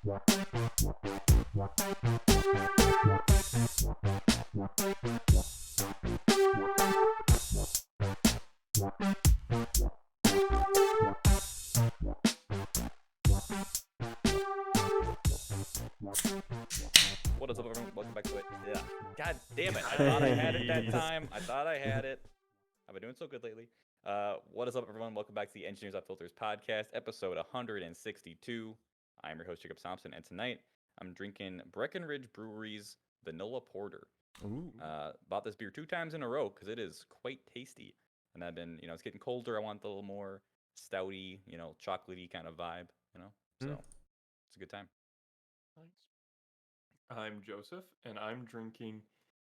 What is up, everyone? Welcome back to it. Yeah. God damn it. I thought I had it that time. I thought I had it. I've been doing so good lately. What is up, everyone? Welcome back to the Engineers That Filters podcast, episode 162. I'm your host, Jacob Thompson, and tonight I'm drinking Breckenridge Brewery's Vanilla Porter. Ooh. Bought this beer 2 times in a row because it is quite tasty. And I've been, it's getting colder. I want the little more stouty, chocolatey kind of vibe, So it's a good time. Thanks. I'm Joseph, and I'm drinking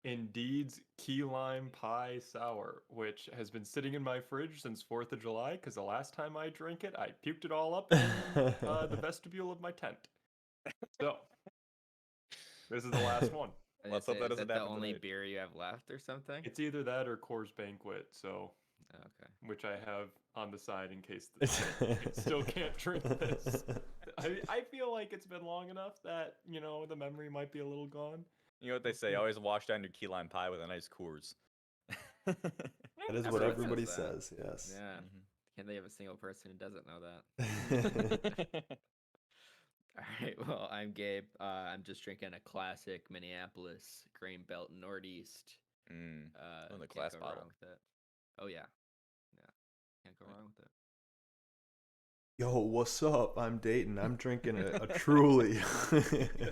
Indeed's Key Lime Pie Sour, which has been sitting in my fridge since 4th of July, because the last time I drank it, I puked it all up in the vestibule of my tent. So, this is the last one. Let's hope that Is doesn't that the happen only tonight. beer you have left or something? It's either that or Coors Banquet, so Okay. which I have on the side in case I still can't drink this. I feel like it's been long enough that, the memory might be a little gone. You know what they say? Always wash down your key lime pie with a nice Coors. That is what Everyone everybody says says, yes. Yeah. Mhm. Can't think of a single person who doesn't know that. All right. Well, I'm Gabe. I'm just drinking a classic Minneapolis Grain Belt Northeast. In the Can't glass go bottle. wrong with it. Oh yeah. Can't go wrong with it. Yo, what's up? I'm Dayton. I'm drinking a Truly. What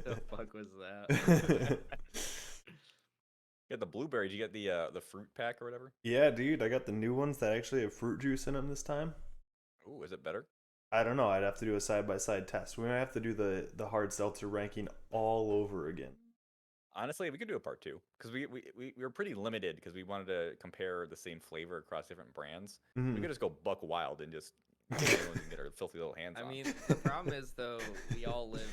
the fuck was that? You got the blueberry. Did you get the fruit pack or whatever? Yeah, dude, I got the new ones that actually have fruit juice in them this time. Ooh, is it better? I don't know. I'd have to do a side-by-side test. We might have to do the hard seltzer ranking all over again. Honestly, we could do a part 2 because we were pretty limited because we wanted to compare the same flavor across different brands. We Mhm. could just go buck wild and just get our filthy little hands I on. mean, the problem is though we all live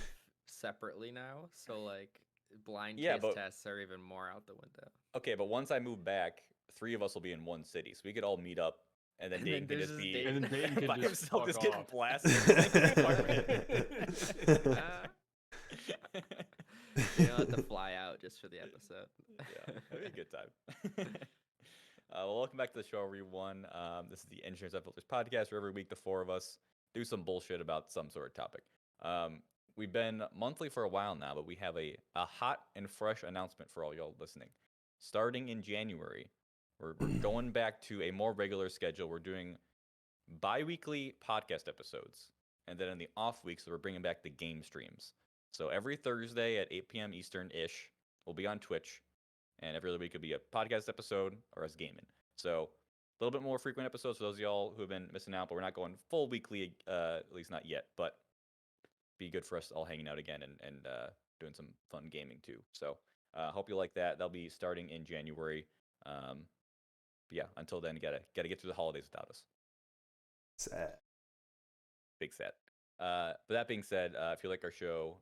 separately now, so like blind Yeah, taste but- tests are even more out the window. Okay, but once I move back, 3 of us will be in one city, so we could all meet up, and then And Dayton then could there's just just be Dayton. And then Dayton can by just himself, fuck just getting off. blasted. You don't have to fly out just for the episode. Yeah, it'd be a good time. Well, welcome back to the show, everyone. This is the Engineers That Filters podcast, where every week the 4 of us do some bullshit about some sort of topic. We've been monthly for a while now, but we have a hot and fresh announcement for all y'all listening. Starting in January, we're going back to a more regular schedule. We're doing bi-weekly podcast episodes, and then in the off weeks, we're bringing back the game streams. So every Thursday at 8 p.m. Eastern-ish, we'll be on Twitch, and every other week could be a podcast episode or us gaming. So a little bit more frequent episodes for those of y'all who have been missing out, but we're not going full weekly, at least not yet. But be good for us all hanging out again and doing some fun gaming too. So hope you like that. That'll be starting in January. But yeah, until then, gotta get through the holidays without us. Sad. Big sad. But that being said, if you like our show,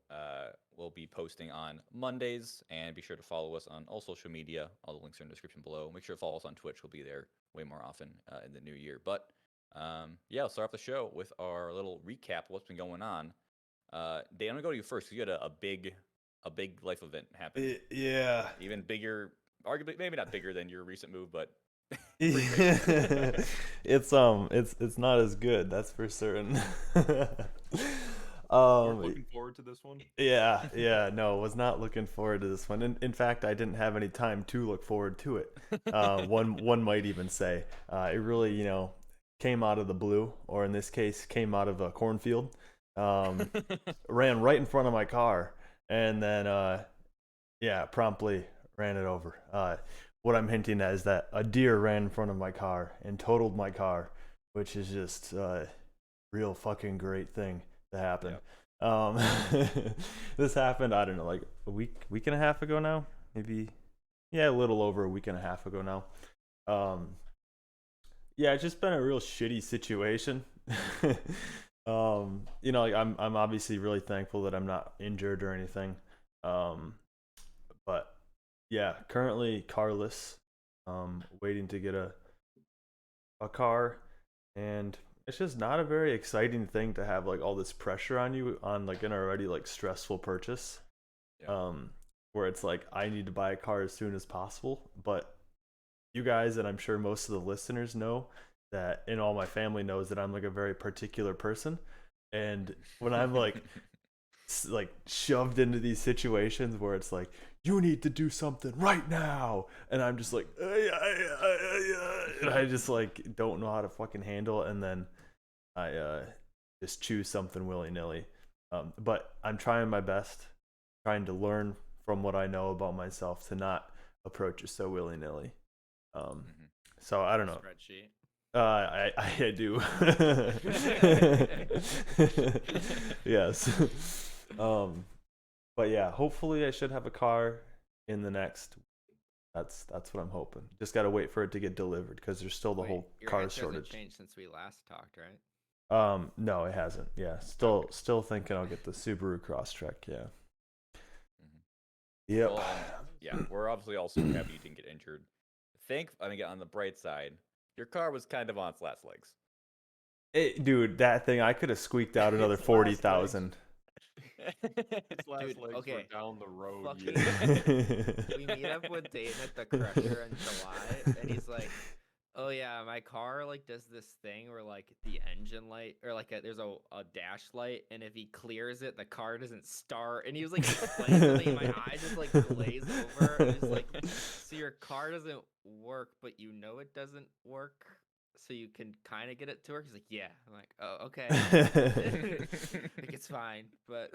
we'll be posting on Mondays, and be sure to follow us on all social media. All the links are in the description below. Make sure to follow us on Twitch. We'll be there way more often in the new year. But yeah, I'll start off the show with our little recap of what's been going on. Dave, I'm gonna go to you first because you had a big life event happen. Yeah. Even bigger, arguably maybe not bigger than your recent move, but It's not as good, that's for certain. We're looking forward to this one. Yeah, no, was not looking forward to this one. In fact, I didn't have any time to look forward to it. One might even say it really, came out of the blue, or in this case, came out of a cornfield. Ran right in front of my car, and then promptly ran it over. What I'm hinting at is that a deer ran in front of my car and totaled my car, which is just a real fucking great thing to happen. Yep. This happened, I don't know, like a week and a half ago now, maybe, a little over a week and a half ago now. It's just been a real shitty situation. Like I'm obviously really thankful that I'm not injured or anything. But yeah, currently carless, waiting to get a car, and it's just not a very exciting thing to have like all this pressure on you on like an already like stressful purchase. Yeah. Where it's like I need to buy a car as soon as possible, but you guys and I'm sure most of the listeners know that, and all my family knows that I'm like a very particular person, and when I'm like like shoved into these situations where it's like you need to do something right now, and I'm just like and I just like don't know how to fucking handle it, and then I just choose something willy-nilly. But I'm trying my best, trying to learn from what I know about myself to not approach it so willy-nilly. So I don't know. Spreadsheet. I do. Yes. But yeah, hopefully I should have a car in the next. That's what I'm hoping. Just gotta wait for it to get delivered because there's still the Wait, whole your car answer hasn't shortage. changed since we last talked, right? No, it hasn't. Yeah, still thinking I'll get the Subaru Crosstrek. Yeah. Yep. Well, yeah, we're obviously also happy you didn't get injured. I think on the bright side, your car was kind of on its last legs. Dude, that thing I could have squeaked out another Its last 40,000. His last Dude, legs okay. were down the road. Fucking- We meet up with Dayton at the Crusher in July, and he's like, "Oh yeah, my car like does this thing where like the engine light or like there's a dash light, and if he clears it, the car doesn't start." And he was like explaining something, and my eyes just like glazed over. It was like, "So your car doesn't work, but you know it doesn't work, so you can kind of get it to work." He's like, "Yeah." I'm like, "Oh, okay." Like it's fine, but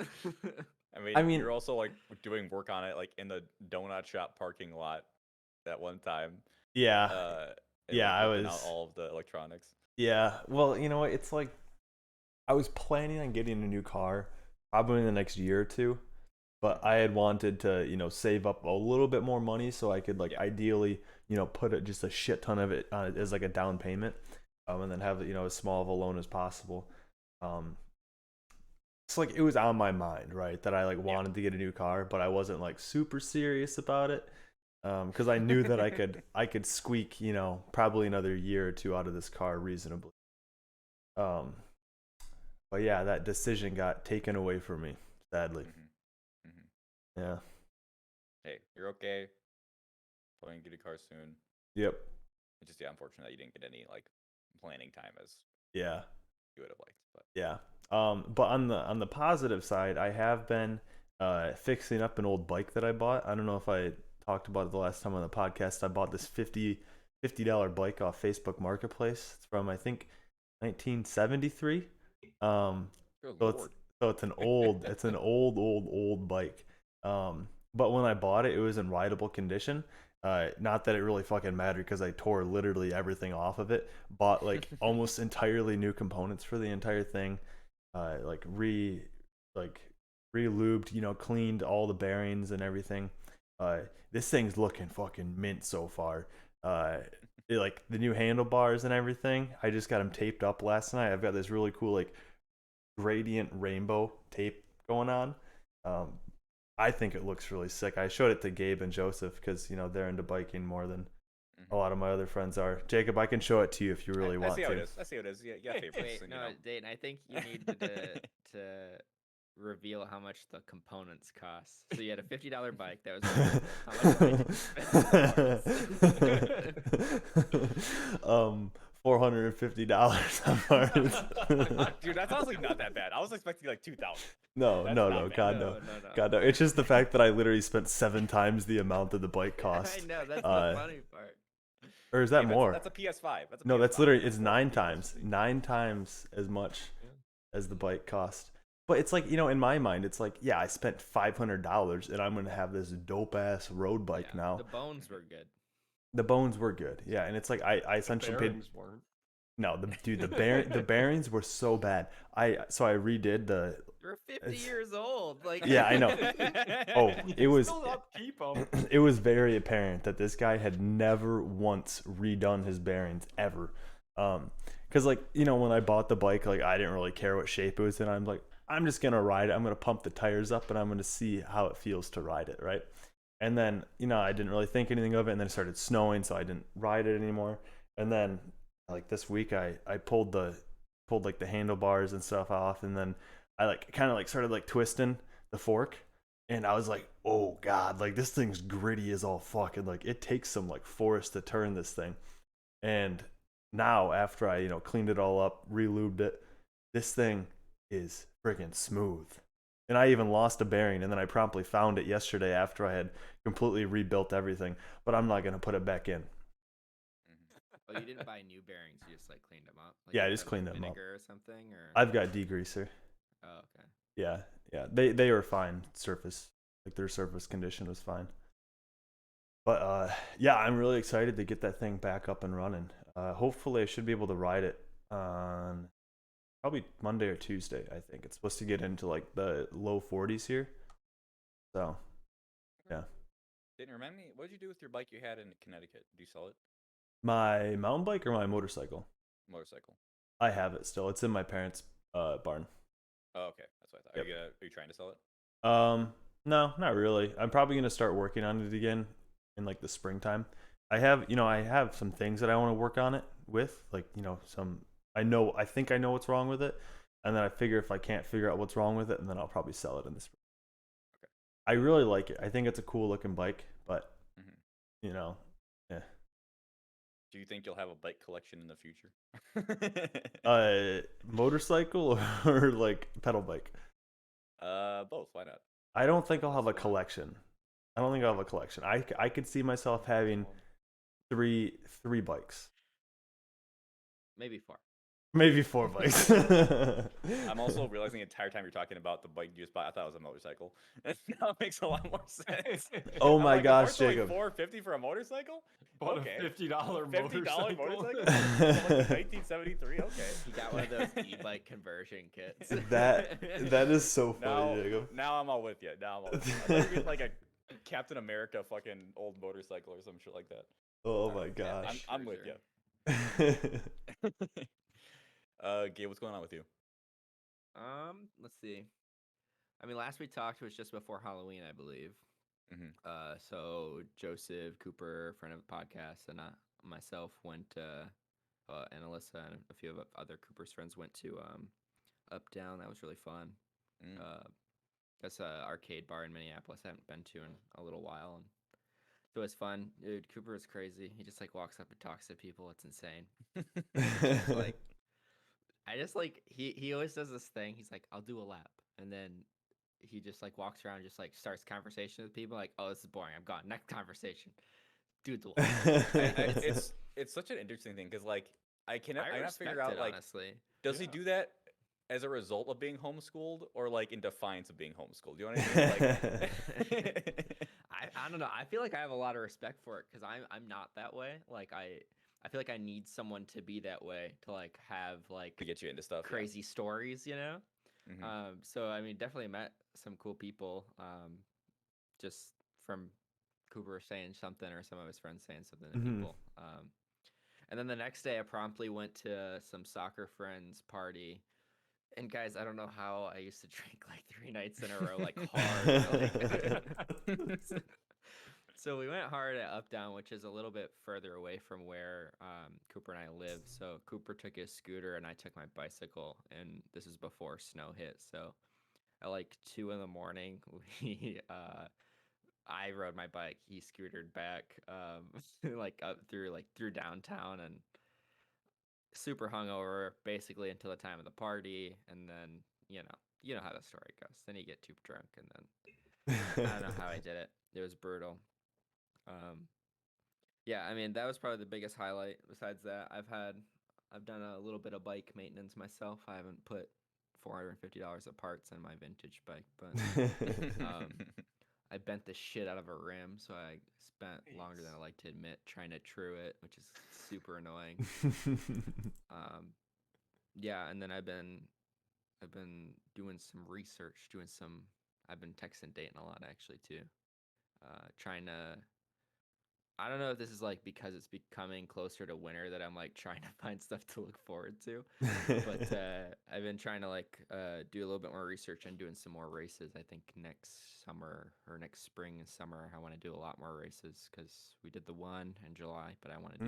I mean, you're also like doing work on it like in the donut shop parking lot that one time. Yeah. And, Yeah, like, I ripping out was. all of the electronics. Yeah. Well, you know what? It's like I was planning on getting a new car probably in the next year or two, but I had wanted to, save up a little bit more money so I could like ideally, put just a shit ton of it as like a down payment, and then have as small of a loan as possible. It's like it was on my mind, right, that I like wanted to get a new car, but I wasn't like super serious about it. Because I knew that I could squeak, probably another year or two out of this car reasonably. But yeah, that decision got taken away from me, sadly. Yeah. Hey, you're okay. Probably gonna get a car soon. Yep. It's just unfortunate that you didn't get any like planning time as Yeah. you would have liked. But Yeah. But on the positive side, I have been fixing up an old bike that I bought. I don't know if I talked about it the last time on the podcast. I bought this $50 bike off Facebook Marketplace. It's from I think 1973. It's an old bike. But when I bought it, it was in rideable condition. Not that it really fucking mattered because I tore literally everything off of it. Bought like almost entirely new components for the entire thing. Re-lubed, cleaned all the bearings and everything. This thing's looking fucking mint so far. Like the new handlebars and everything, I just got them taped up last night. I've got this really cool like gradient rainbow tape going on. I think it looks really sick. I showed it to Gabe and Joseph because they're into biking more than a lot of my other friends are. Jacob, I can show it to you if you really want to. I see how it is. Yeah, favorites. Wait, no, Dayton, I think you need to reveal how much the components cost. So you had a $50 bike that was how much $450 on parts. Dude, that's honestly not that bad. I was expecting like 2,000. No, God no. God no. It's just the fact that I literally spent 7 times the amount that the bike cost. I know, that's the funny part. Or is that more? That's a PS5. That's literally it's 9 times as much as the bike cost. But it's like, in my mind, it's like, yeah, I spent $500 and I'm gonna have this dope ass road bike now. The bones were good. The bones were good, yeah, and it's like I essentially paid. Weren't. No, the bearings were so bad. I redid the. You're 50 years old, like. Yeah, I know. Oh, it was. Still upkeep 'em. It was very apparent that this guy had never once redone his bearings ever. Because like when I bought the bike, like I didn't really care what shape it was in. I'm like, I'm just gonna ride it. I'm gonna pump the tires up and I'm gonna see how it feels to ride it, right? And then I didn't really think anything of it, and then it started snowing, so I didn't ride it anymore. And then like this week, I pulled the pulled like the handlebars and stuff off, and then I like kind of like started like twisting the fork, and I was like, oh god, like this thing's gritty as all fuck, and like it takes some like force to turn this thing. And now after I cleaned it all up, re-lubed it, this thing is freaking smooth. And I even lost a bearing, and then I promptly found it yesterday after I had completely rebuilt everything, but I'm not gonna put it back in. Oh, you didn't buy new bearings. You just like cleaned them up. Like, Yeah, you I just put 'em in cleaned them up. vinegar or something, or I've got degreaser. oh, okay. Yeah, they were fine. Surface, like their surface condition was fine. But yeah, I'm really excited to get that thing back up and running. Hopefully, I should be able to ride it on probably Monday or Tuesday. I think it's supposed to get into like the low 40s here. So, yeah. Didn't remind me. What did you do with your bike you had in Connecticut? Did you sell it? My mountain bike or my motorcycle? Motorcycle. I have it still. It's in my parents' barn. Oh, okay. That's what I thought. Yep. Are you trying to sell it? No, not really. I'm probably gonna start working on it again in like the springtime. I have some things that I want to work on it with, like some. I think I know what's wrong with it, and then I figure if I can't figure out what's wrong with it, and then I'll probably sell it in the spring. Okay. I really like it. I think it's a cool looking bike, but Mm-hmm. yeah. Do you think you'll have a bike collection in the future? Motorcycle or like pedal bike? Both. Why not? I don't think I'll have a collection. I don't think I'll have a collection. I could see myself having three bikes. Maybe 4. Maybe 4 bikes. I'm also realizing the entire time you're talking about the bike you just bought, I thought it was a motorcycle. Now it makes a lot more sense. Oh I'm my like, gosh, it's only Jacob. $450 for a motorcycle? Bought Okay. a $50 $50 motorcycle. motorcycle? Like 1973? Okay. He got one of those e-bike conversion kits. That is so funny, Now, Jacob. now I'm all with you. Now I'm all with you. I thought you were getting like a Captain America fucking old motorcycle or some shit like that. Oh my Yeah, gosh. I'm with you. Gabe, what's going on with you? Let's see. I mean, last we talked was just before Halloween, I believe. Mm-hmm. So Joseph Cooper, friend of the podcast, and myself went. And Alyssa and a few of other Cooper's friends went to Up Down. That was really fun. That's an arcade bar in Minneapolis I haven't been to in a little while, and so it's fun. Dude, Cooper is crazy. He just like walks up and talks to people. It's insane. Like, I just like he always does this thing. He's like, I'll do a lap, and then he just like walks around and just like starts conversation with people. Like, oh, this is boring. I'm gone. Next conversation. Dude, the lap. It's such an interesting thing because like I cannot respect figure out it, like honestly. does he do that as a result of being homeschooled or like in defiance of being homeschooled? Do you know what I mean? Like, I don't know. I feel like I have a lot of respect for it because I'm not that way. Like I feel like I need someone to be that way to like have like to get you into stuff. crazy stories, you know. Mm-hmm. So I mean, definitely met some cool people. Just from Cooper saying something or some of his friends saying something to people. And then the next day, I promptly went to some soccer friends' party. And guys, I don't know how I used to drink like 3 nights in a row, like hard. Like, so we went hard at Up Down, which is a little bit further away from where Cooper and I live. So Cooper took his scooter and I took my bicycle, and this is before snow hit. So at like 2 in the morning, I rode my bike. He scootered back, like up through downtown, and super hungover basically until the time of the party, and then you know how the story goes. Then you get too drunk, and then I don't know how I did it. It was brutal. Yeah, I mean that was probably the biggest highlight. Besides that, I've done a little bit of bike maintenance myself. I haven't put $450 of parts in my vintage bike, but I bent the shit out of a rim, so I spent longer than I like to admit trying to true it, which is super annoying. Yeah, and then I've been doing some research, I've been texting Dayton a lot actually too. Trying to, I don't know if this is like because it's becoming closer to winter that I'm like trying to find stuff to look forward to. But I've been trying to like do a little bit more research and doing some more races. I think next summer or next spring and summer I want to do a lot more races because we did the one in July, but I want to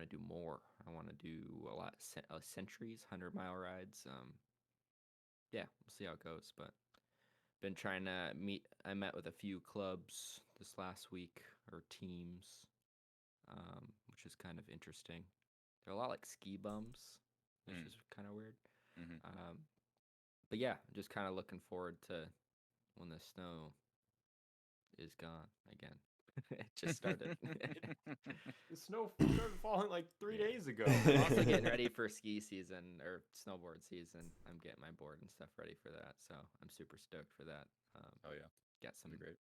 do more. I want to do a lot of centuries, 100-mile rides. Yeah, we'll see how it goes. But been trying to meet. I met with a few clubs this last week or teams, which is kind of interesting. They're a lot like ski bums, which is kind of weird. Mm-hmm. But yeah, just kind of looking forward to when the snow is gone again. It just started. The snow started falling like 3 days ago. I'm also getting ready for ski season or snowboard season. I'm getting my board and stuff ready for that, so I'm super stoked for that. Oh yeah, Got some great.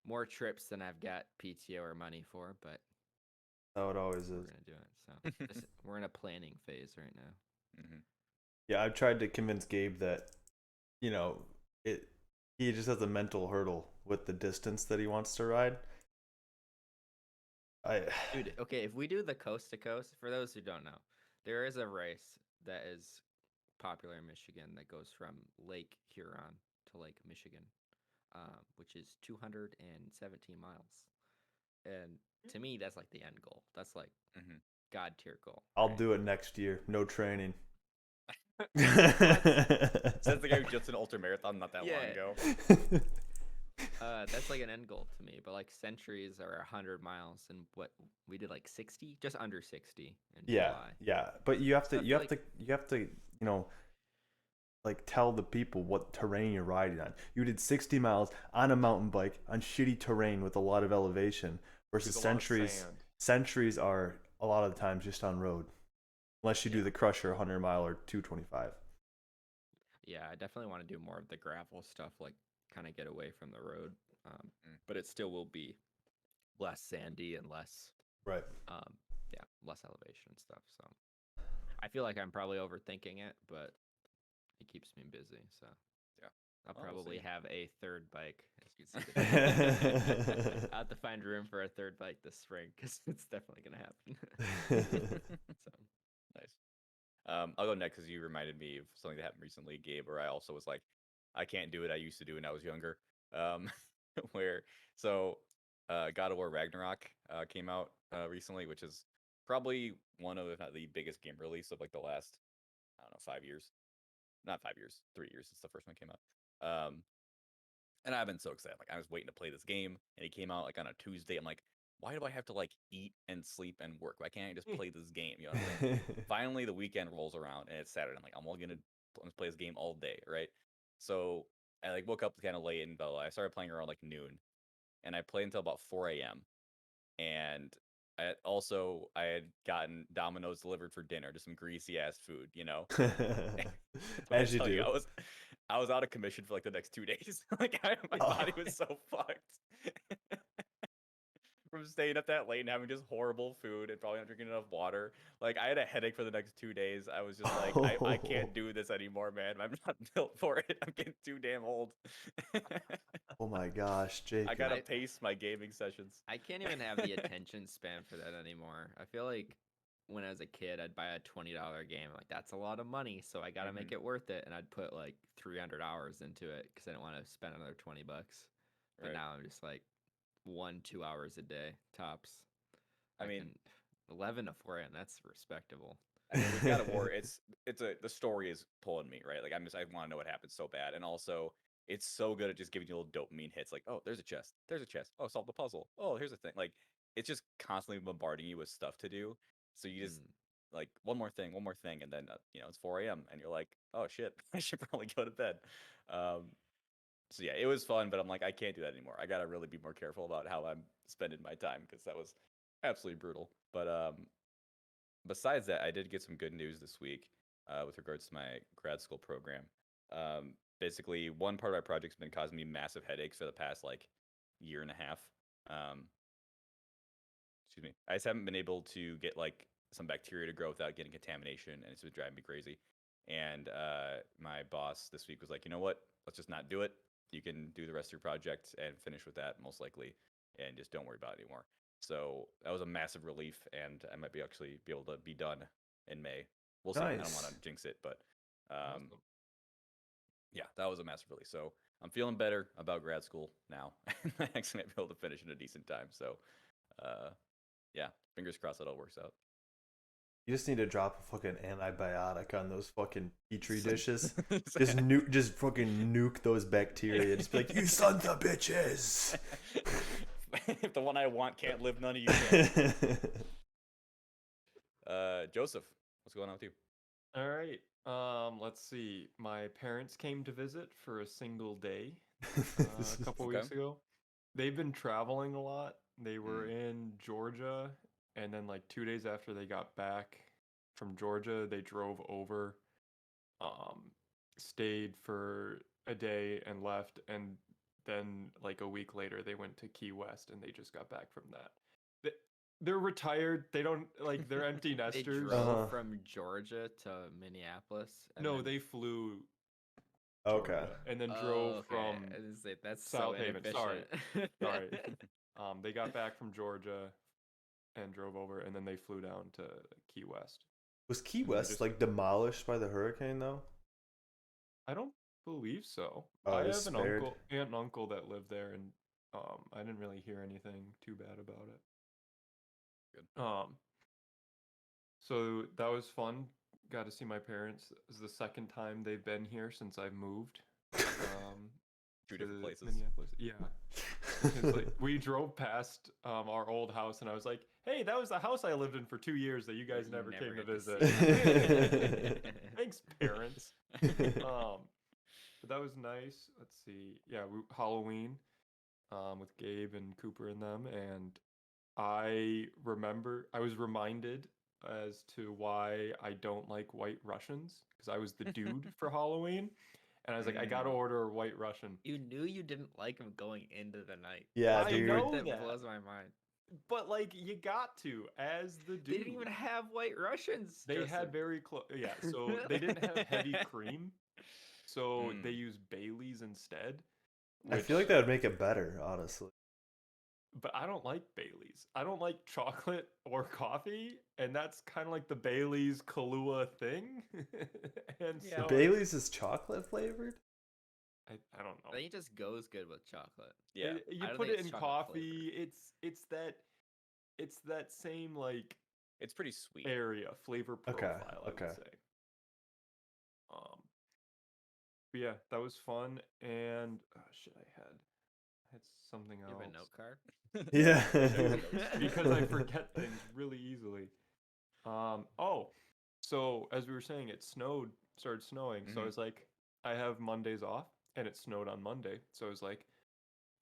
more trips than I've got PTO or money for, but How it always we're is. gonna do it. So we're in a planning phase right now. Mm-hmm. Yeah, I've tried to convince Gabe that, you know, he just has a mental hurdle with the distance that he wants to ride. Dude, okay, if we do the coast to coast, for those who don't know, there is a race that is popular in Michigan that goes from Lake Huron to Lake Michigan, which is 217 miles. And to me, that's like the end goal. That's like God tier goal. I'll do it next year. No training. Says the guy who just did an ultra marathon not that long ago. That's like an end goal to me. But like centuries are 100 miles, and what we did like 60, just under 60 in July. Yeah. But you have to, you know, like tell the people what terrain you're riding on. You did 60 miles on a mountain bike on shitty terrain with a lot of elevation versus centuries. Centuries are a lot of the times just on road, unless you do the Crusher 100 mile or 225. Yeah, I definitely want to do more of the gravel stuff, like kind of get away from the road. But it still will be less sandy and less, right? Less elevation and stuff. So I feel like I'm probably overthinking it, but it keeps me busy. So yeah, I'll probably have a third bike. I I have to find room for a third bike this spring because it's definitely gonna happen. So nice. I'll go next because you reminded me of something that happened recently, Gabe, where I also was like, I can't do it. I used to do it when I was younger. God of War Ragnarok came out recently, which is probably one of, if not the biggest game release of like the last, I don't know, 5 years. Not 5 years, 3 years since the first one came out. And I've been so excited. Like I was waiting to play this game, and it came out like on a Tuesday. I'm like, why do I have to like eat and sleep and work? Why can't I just play this game? You know what I'm saying? Finally, the weekend rolls around and it's Saturday. I'm like, I'm only gonna play this game all day, right? So I like woke up kind of late, and I started playing around like noon, and I played until about 4 a.m. And I had gotten Domino's delivered for dinner, just some greasy ass food, you know. As you do. I was out of commission for like the next 2 days. Like my body was so fucked from staying up that late and having just horrible food and probably not drinking enough water. Like I had a headache for the next 2 days. I was just like, I can't do this anymore, man. I'm not built for it. I'm getting too damn old. Oh my gosh, Jake. I gotta pace my gaming sessions. I can't even have the attention span for that anymore. I feel like when I was a kid, I'd buy a $20 game. Like, that's a lot of money, so I gotta make it worth it. And I'd put like 300 hours into it because I didn't want to spend another $20. But now I'm just like 1-2 hours a day tops. I mean, 11 to 4 a.m. That's respectable. I mean, with God of War, the story is pulling me, right? Like I want to know what happens so bad, and also it's so good at just giving you little dopamine hits, like, oh, there's a chest, oh, solve the puzzle, oh, here's the thing. Like it's just constantly bombarding you with stuff to do, so you just like one more thing, and then it's 4 a.m. and you're like, oh shit, I should probably go to bed. So yeah, it was fun, but I'm like, I can't do that anymore. I gotta really be more careful about how I'm spending my time because that was absolutely brutal. But besides that, I did get some good news this week with regards to my grad school program. Basically, one part of my project's been causing me massive headaches for the past like year and a half. Excuse me. I just haven't been able to get like some bacteria to grow without getting contamination, and it's been driving me crazy. And my boss this week was like, you know what? Let's just not do it. You can do the rest of your project and finish with that most likely, and just don't worry about it anymore. So that was a massive relief, and I might be able to be done in May. We'll see. Nice. I don't want to jinx it, but yeah, that was a massive relief. So I'm feeling better about grad school now. I actually might be able to finish in a decent time. So yeah, fingers crossed that all works out. You just need to drop a fucking antibiotic on those fucking petri dishes. Just Just fucking nuke those bacteria. Just be like, you sons of bitches. If the one I want can't live, none of you can. Joseph, what's going on with you? All right. Let's see. My parents came to visit for a single day a couple Okay. weeks ago. They've been traveling a lot. They were in Georgia, and then like 2 days after they got back from Georgia, they drove over, stayed for a day and left, and then like a week later they went to Key West and they just got back from that. They're retired. They don't like they're empty They nesters. drove from Georgia to Minneapolis. And No, then... they flew Okay. Georgia and then Oh, drove okay. from I was gonna say, that's South so Haven. Sorry. inefficient. They got back from Georgia and drove over, and then they flew down to Key West. Was Key And they West just- like demolished by the hurricane though? I don't believe so. Oh, I it have was an spared? aunt and uncle that live there, and I didn't really hear anything too bad about it. Good. So that was fun. Got to see my parents. It was the second time they've been here since I moved. Two different to places. Minneapolis. Yeah. It's like we drove past our old house, and I was like, "Hey, that was the house I lived in for 2 years that you guys You never never came to get to visit." see. Thanks, parents. But that was nice. Let's see. Yeah, Halloween, with Gabe and Cooper and them, and I was reminded as to why I don't like White Russians, because I was the dude for Halloween, and I was like, I gotta order a White Russian. You knew you didn't like him going into the night. Yeah, I dude. know That that. blows my mind. But like, you got to as the dude. They didn't even have White Russians. They Joseph. had very close. Yeah, so they didn't have heavy cream, so they used Bailey's instead. I feel like that would make it better, honestly. But I don't like Bailey's. I don't like chocolate or coffee, and that's kind of like the Bailey's Kahlua thing. And Yeah. so Bailey's is chocolate flavored? I don't know. I think it just goes good with chocolate. Yeah. You I don't put think it it's in chocolate coffee. It's that same like It's pretty sweet. area flavor profile. I okay. would say. But yeah, that was fun, and shit, I had something You else. have a note card? Yeah. Because I forget things really easily. So as we were saying, started snowing. So I was like, I have Mondays off, and it snowed on Monday. So I was like,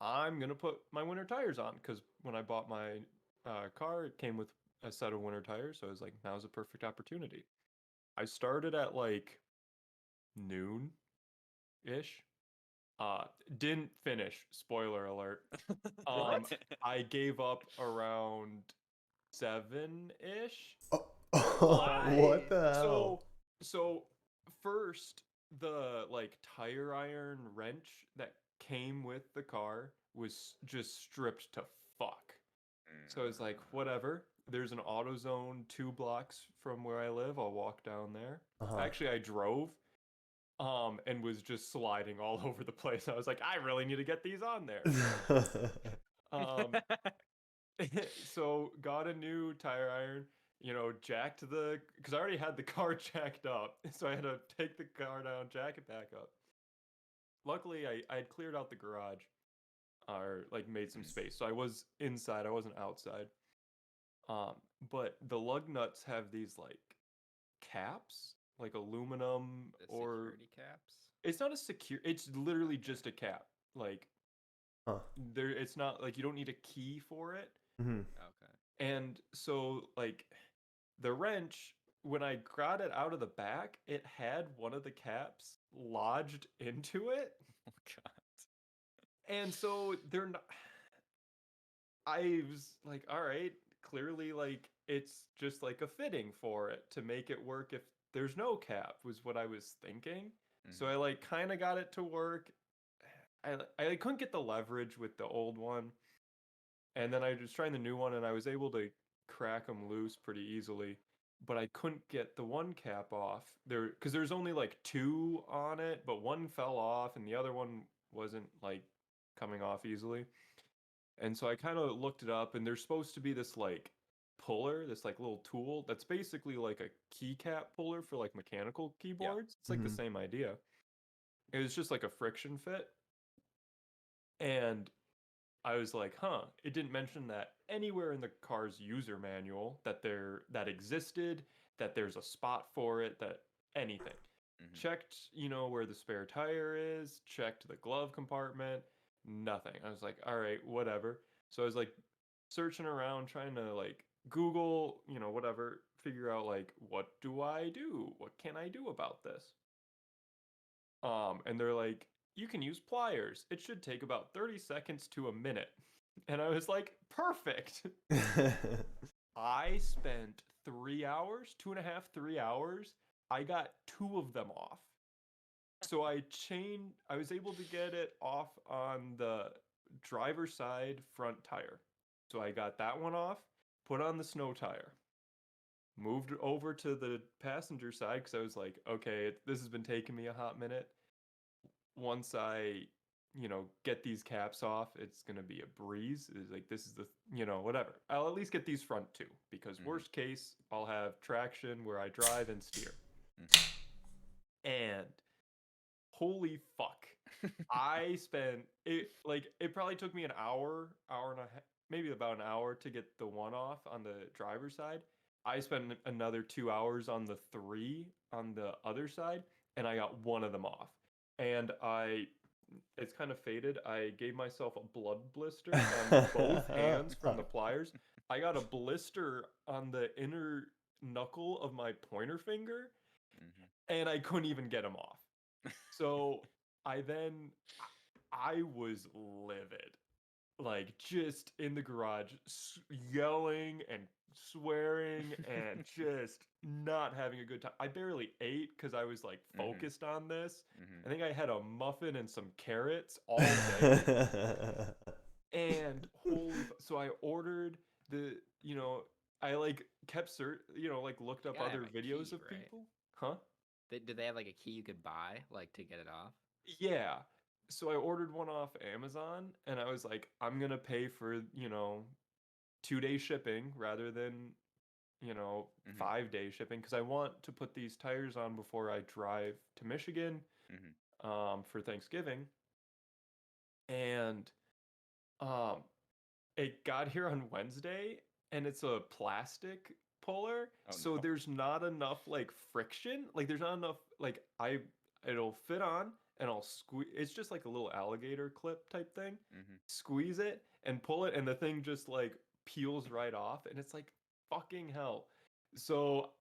I'm gonna put my winter tires on, because when I bought my car, it came with a set of winter tires. So I was like, now's a perfect opportunity. I started at like noon ish. Didn't finish. Spoiler alert. What? I gave up around 7-ish. What the hell? So first, the like tire iron wrench that came with the car was just stripped to fuck. So I was like, whatever. There's an AutoZone 2 blocks from where I live. I'll walk down there. Actually, I drove. And was just sliding all over the place. I was like, I really need to get these on there. So got a new tire iron, jacked because I already had the car jacked up. So I had to take the car down, jack it back up. Luckily, I had cleared out the garage, or like made some space. So I was inside, I wasn't outside. But the lug nuts have these like caps, like aluminum The or security caps? it's not a secure, it's literally just a cap. Like it's not like you don't need a key for it. Mhm. Okay. And so like the wrench, when I got it out of the back, it had one of the caps lodged into it. Oh god. And so they're not, I was like, all right, clearly like it's just like a fitting for it to make it work if there's no cap, was what I was thinking. So I like kind of got it to work. I couldn't get the leverage with the old one. And then I was trying the new one, and I was able to crack them loose pretty easily. But I couldn't get the one cap off there, because there's only like 2 on it, but one fell off and the other one wasn't like coming off easily. And so I kind of looked it up, and there's supposed to be this like puller, this like little tool that's basically like a keycap puller for like mechanical keyboards. It's like the same idea. It was just like a friction fit. And I was like, huh, it didn't mention that anywhere in the car's user manual that existed, that there's a spot for it, that anything. Checked, where the spare tire is, checked the glove compartment, nothing. I was like, all right, whatever. So I was like searching around, trying to like Google, whatever, figure out like, what do I do? What can I do about this? And they're like, you can use pliers. It should take about 30 seconds to a minute. And I was like, perfect. I spent 3 hours, 2.5, 3 hours. I got 2 of them off. So I was able to get it off on the driver's side front tire. So I got that one off, put on the snow tire, moved over to the passenger side because I was like, okay, this has been taking me a hot minute. Once I, get these caps off, it's going to be a breeze. It's like, this is the, whatever. I'll at least get these front 2 because worst case, I'll have traction where I drive and steer. And holy fuck. I spent it probably took me an hour and a half, maybe about an hour to get the one off on the driver's side. I spent another 2 hours on the 3 on the other side, and I got one of them off. And it's kind of faded. I gave myself a blood blister on both hands from the pliers. I got a blister on the inner knuckle of my pointer finger, and I couldn't even get them off. So I was livid, like just in the garage, yelling and swearing and just not having a good time. I barely ate because I was like focused on this. I think I had a muffin and some carrots all day. And so I ordered I like kept looked up other videos of people. Huh? Did they have like a key you could buy, like to get it off? Yeah. So I ordered one off Amazon, and I was like, I'm gonna pay for 2-day shipping rather than 5-day shipping because I want to put these tires on before I drive to Michigan for Thanksgiving. And it got here on Wednesday, and it's a plastic puller, so there's not enough like friction. Like there's not enough like it'll fit on, and I'll squeeze. It's just like a little alligator clip type thing. Squeeze it and pull it, and the thing just like peels right off, and it's like fucking hell. So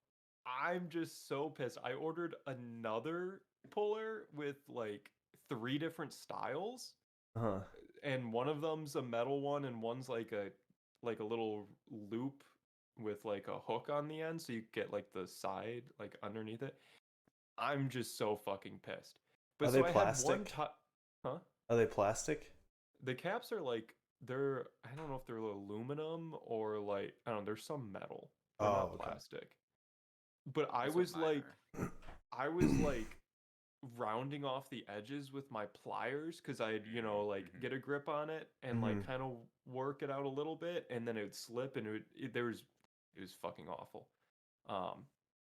I'm just so pissed. I ordered another puller with like 3 different styles. And one of them's a metal one, and one's like a little loop with like a hook on the end, so you get like the side like underneath it. I'm just so fucking pissed. But Are they plastic? Huh? Are they plastic? The caps are like I don't know if they're aluminum or like I don't know. There's some metal. They're not plastic. But I was like rounding off the edges with my pliers because I'd get a grip on it and like kind of work it out a little bit, and then it would slip, and it was fucking awful.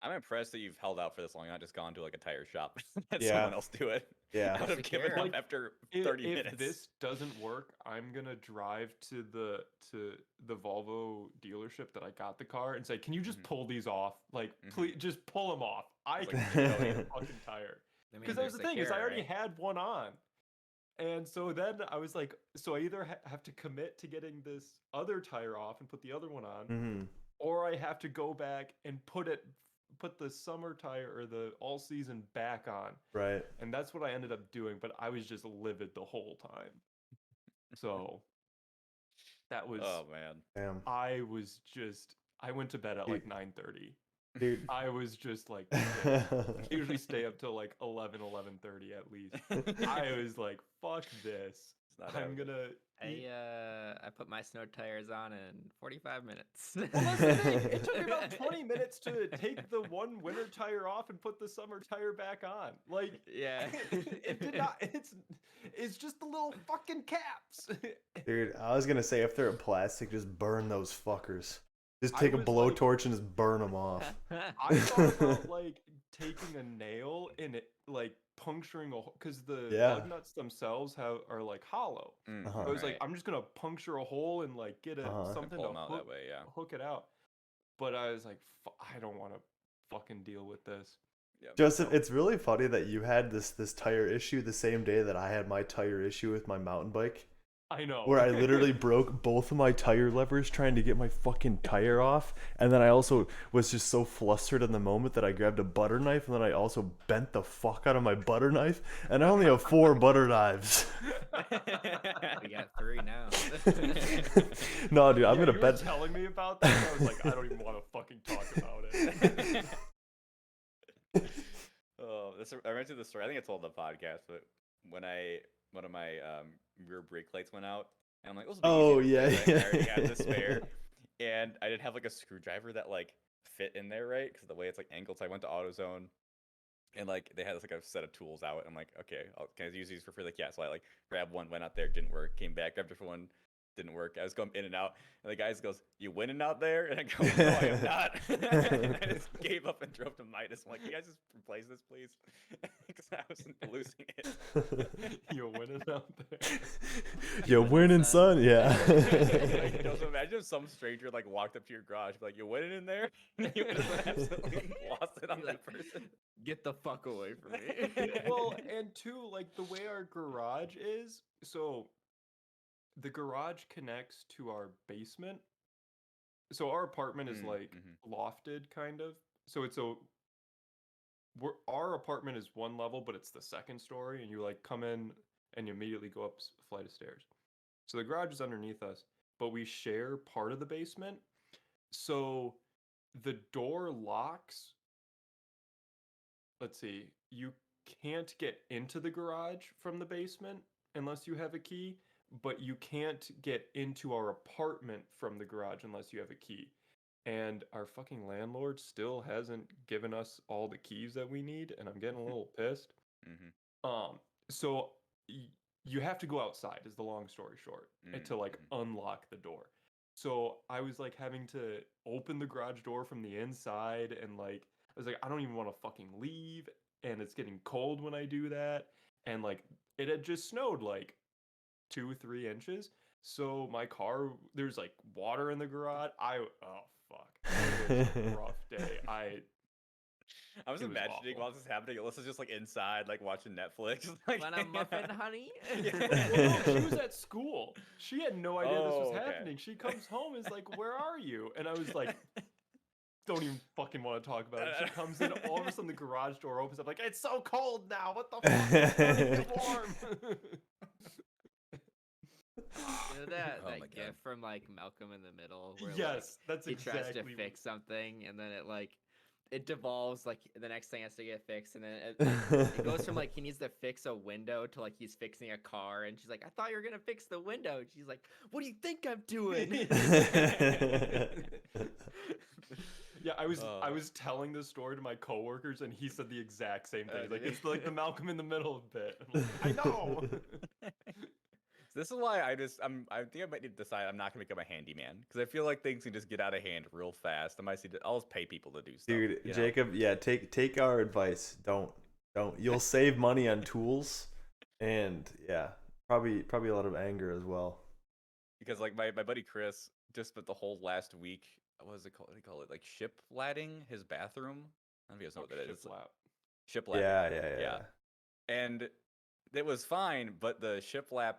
I'm impressed that you've held out for this long, not just gone to like a tire shop and let Yeah. someone else do it. Yeah. I would have given up after 30 minutes. If this doesn't work, I'm gonna drive to the Volvo dealership that I got the car and say, "Can you just pull these off? Like, please, just pull them off. I can go in a fucking tire." Because that was the thing is I already had one on, and so then I was like, so I either have to commit to getting this other tire off and put the other one on, or I have to go back and put the summer tire or the all season back on. Right. And that's what I ended up doing, but I was just livid the whole time. So that was man. Damn. I went to bed at like 9:30. Dude. I was just like I usually stay up till like 11:30 at least. I was like, fuck this. I'm gonna I put my snow tires on in 45 minutes. Well, that's the thing. It took me about 20 minutes to take the one winter tire off and put the summer tire back on. Like, yeah, it did not. It's just the little fucking caps. Dude, I was gonna say if they're plastic, just burn those fuckers. Just I take a was blowtorch and just burn them off. I thought about like taking a nail and it like puncturing a hole because the Yeah. lug nuts themselves are like hollow. Uh-huh. I was like, Right. I'm just gonna puncture a hole and like get something pull to them out that way, yeah. hook it out. But I was like, I don't want to fucking deal with this. Yeah. Joseph, it's really funny that you had this tire issue the same day that I had my tire issue with my mountain bike. I know. Where I literally broke both of my tire levers trying to get my fucking tire off. And then I also was just so flustered in the moment that I grabbed a butter knife, and then I also bent the fuck out of my butter knife. And I only have 4 butter knives. We got 3 now. No, dude, I'm Yeah, gonna you bet. were telling me about that, and I was like, I don't even want to fucking talk about it. Oh, I mentioned this story. I think I told the podcast, but when one of my rear brake lights went out, and I'm like, "Oh, Oh, easy to yeah, replace." I already had yeah. the spare, and I didn't have like a screwdriver that like fit in there right because the way it's like angled. So I went to AutoZone, and like they had like a set of tools out. I'm like, okay, can I use these for free? Like, yeah. So I like grabbed one, went out there, didn't work, came back, grabbed different one, didn't work. I was going in and out, and the guy goes, "You winning out there?" And I go, "No, I am not." And I just gave up and drove to Midas. I'm like, "You guys just replace this, please," because I wasn't losing it. You're winning out there. You're winning, son. Yeah. Like, Joseph, imagine if some stranger like walked up to your garage, and be like, "You winning in there?" You would have absolutely lost it on that person. Get the fuck away from me. Well, and two, like the way our garage is, so the garage connects to our basement. So our apartment is like lofted kind of. So it's our apartment is one level, but it's the second story, and you like come in and you immediately go up a flight of stairs. So the garage is underneath us, but we share part of the basement. So the door locks. Let's see. You can't get into the garage from the basement unless you have a key, but you can't get into our apartment from the garage unless you have a key. And our fucking landlord still hasn't given us all the keys that we need, and I'm getting a little pissed. So you have to go outside, is the long story short, to like unlock the door. So I was like having to open the garage door from the inside, and like I was like, I don't even want to fucking leave, and it's getting cold when I do that, and like it had just snowed like 2-3 inches. So my car, there's like water in the garage. Oh fuck, it was a rough day. I was imagining awful. while this is happening, Alyssa's just like inside, like watching Netflix. Like, Want a muffin, honey? Well, no, she was at school. She had no idea this was Oh, okay. happening. She comes home and is like, "Where are you?" And I was like, "Don't even fucking want to talk about it." She comes in, all of a sudden the garage door opens up, like, "It's so cold now. What the fuck? It's starting to get warm." You know that Oh my that God. gif from like Malcolm in the Middle where Yes, like, that's he tries to exactly fix something and then it devolves like the next thing has to get fixed and then it goes from like he needs to fix a window to like he's fixing a car and she's like, I thought you were gonna fix the window. And she's like, what do you think I'm doing? Yeah, I was telling this story to my coworkers and he said the exact same thing. Like it's like the Malcolm in the Middle bit. I'm like, I know. This is why I think I might need to decide I'm not gonna become a handyman because I feel like things can just get out of hand real fast. I'll just pay people to do stuff. Dude, you know? Jacob, yeah, take our advice. Don't. You'll save money on tools, and yeah, probably a lot of anger as well. Because like my buddy Chris just spent the whole last week. What is it called? What do they call it? Like shipladding his bathroom. I don't know if you guys know what that is. Shiplapping. Yeah. And it was fine, but the shiplap,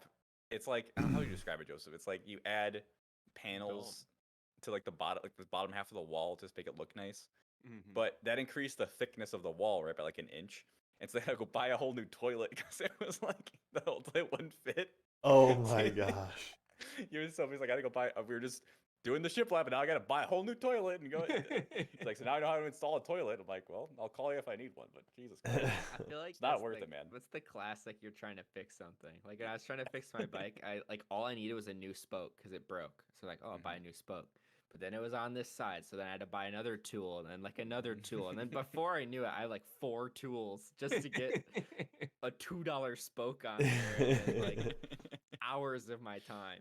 it's like how would you describe it, Joseph? It's like you add panels to like the bottom half of the wall to just make it look nice. But that increased the thickness of the wall right by like an inch. And so they had to go buy a whole new toilet because it was like the whole toilet wouldn't fit. Oh my gosh. Somebody's like, I gotta go buy. We were just doing the shiplap, and now I gotta buy a whole new toilet and go. It's like, so now I know how to install a toilet. I'm like, well, I'll call you if I need one, but Jesus Christ. I feel like It's not worth it, man. What's the classic? You're trying to fix something. Like when I was trying to fix my bike, all I needed was a new spoke because it broke. So like, I'll buy a new spoke. But then it was on this side, so then I had to buy another tool, and then like another tool, and then before I knew it, I had like 4 tools just to get a $2 spoke on there, and like hours of my time.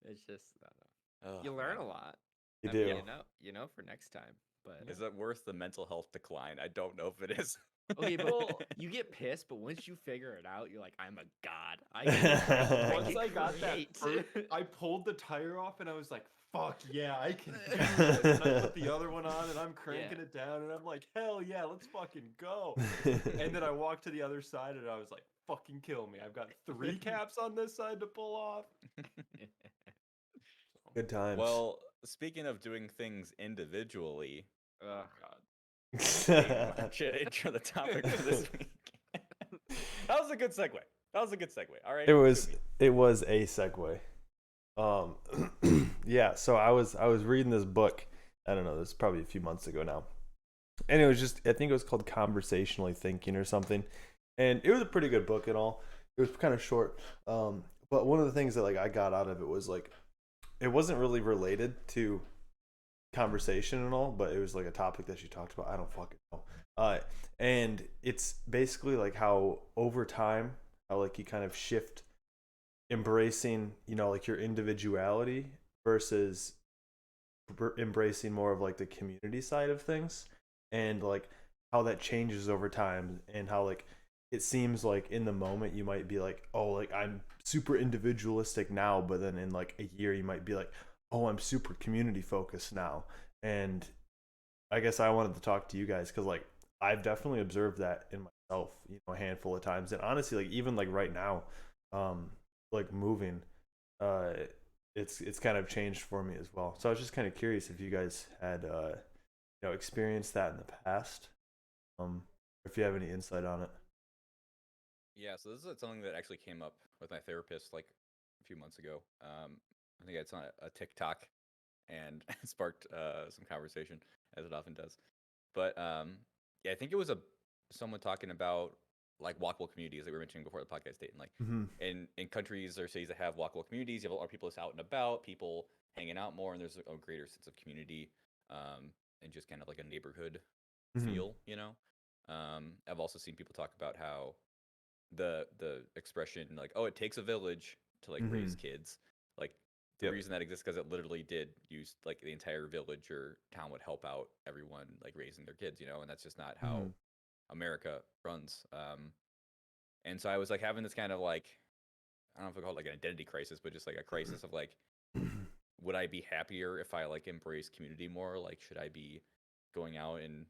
It's just, I don't know. You learn a lot. You I mean, do. For next time. But is it worth the mental health decline? I don't know if it is. okay, but Well- you get pissed, but once you figure it out, you're like, I'm a god. I can Once I got that, create. I pulled the tire off and I was like, "Fuck yeah, I can do this!" And I put the other one on and I'm cranking Yeah. it down and I'm like, "Hell yeah, let's fucking go!" And then I walked to the other side and I was like, "Fucking kill me! I've got 3 caps on this side to pull off." Good times. Well, speaking of doing things individually, Oh god. should intro the topic for this week. That was a good segue. All right. it was a segue. Yeah, so I was reading this book. I don't know, this is probably a few months ago now. And it was just, I think it was called Conversationally Thinking or something. And it was a pretty good book and all. It was kind of short. But one of the things that like I got out of it was like it wasn't really related to conversation and all, but it was like a topic that she talked about. I don't fucking know. And it's basically like how over time, how like you kind of shift embracing, like your individuality versus embracing more of like the community side of things, and like how that changes over time, and how like it seems like in the moment you might be like, oh, like I'm super individualistic now, but then in like a year you might be like, oh, I'm super community focused now. And I guess I wanted to talk to you guys because like I've definitely observed that in myself, a handful of times. And honestly, like even like right now, like moving, it's kind of changed for me as well. So I was just kind of curious if you guys had experienced that in the past, if you have any insight on it. Yeah, so this is something that actually came up with my therapist like a few months ago. I think it's on a TikTok, and it sparked some conversation, as it often does. But yeah, I think it was someone talking about like walkable communities that we were mentioning before the podcast date, and like in countries or cities that have walkable communities, you have a lot of people that's out and about, people hanging out more, and there's a greater sense of community, and just kind of like a neighborhood feel. I've also seen people talk about how the expression like, oh, it takes a village to like raise kids, like the Yep. reason that exists because it literally did use like the entire village or town would help out everyone like raising their kids, and that's just not how America runs. And so I was like having this kind of like, I don't know if I call it like an identity crisis, but just like a crisis of like, would I be happier if I like embrace community more? Like, should I be going out and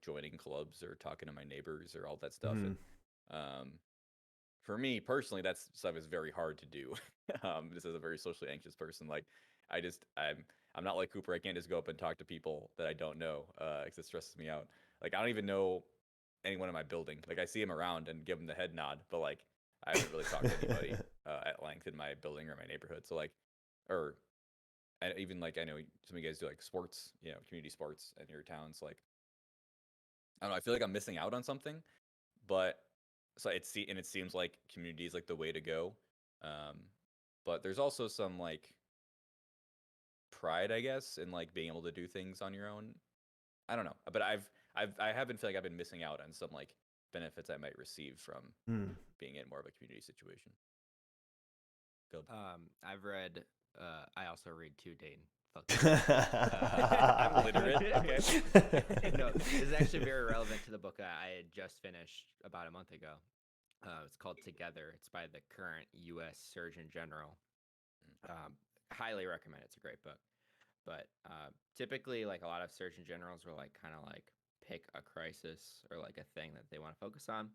joining clubs or talking to my neighbors or all that stuff? And for me personally, that stuff is very hard to do. This is a very socially anxious person. Like, I'm not like Cooper. I can't just go up and talk to people that I don't know, because it stresses me out. Like, I don't even know anyone in my building. Like, I see them around and give them the head nod, but like, I haven't really talked to anybody at length in my building or my neighborhood. So like, or even like I know some of you guys do like sports, community sports in your towns. Like, I don't know. I feel like I'm missing out on something, but so it seems like community is like the way to go. But there's also some like pride, I guess, in like being able to do things on your own. I don't know, but I haven't feel like I've been missing out on some like benefits I might receive from being in more of a community situation. Go. I've read. I also read too, Dayton. Fuck. I'm literate. Okay. No, this is actually very relevant to the book I had just finished about a month ago. It's called Together. It's by the current U.S. Surgeon General. Highly recommend it. It's a great book. But typically, like a lot of Surgeon Generals will like kind of like pick a crisis or like a thing that they want to focus on.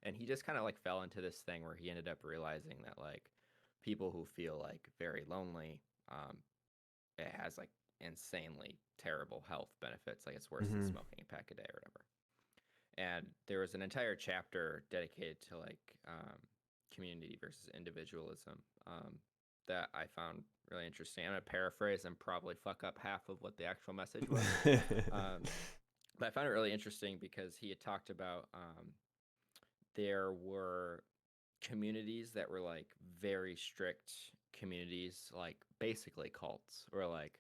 And he just kind of like fell into this thing where he ended up realizing that like people who feel like very lonely, it has like insanely terrible health benefits. Like it's worse than smoking a pack a day or whatever. And there was an entire chapter dedicated to like community versus individualism that I found really interesting. I'm going to paraphrase and probably fuck up half of what the actual message was. But I found it really interesting because he had talked about there were communities that were like very strict communities, like basically cults, or like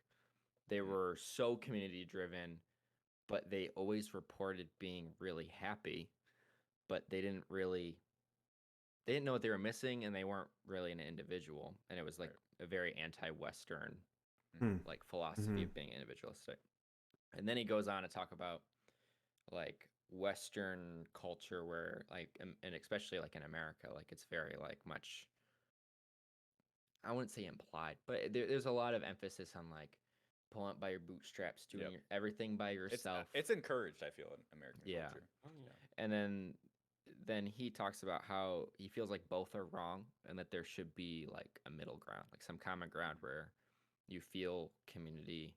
they were so community driven, but they always reported being really happy, but they didn't know what they were missing, and they weren't really an individual, and it was like a very anti-Western like philosophy of being individualistic. And then he goes on to talk about like Western culture where like and especially like in America, like it's very like much, I wouldn't say implied, but there's a lot of emphasis on like pulling up by your bootstraps, doing everything by yourself. It's encouraged, I feel, in American culture. Oh, yeah. And then he talks about how he feels like both are wrong and that there should be like a middle ground, like some common ground where you feel community,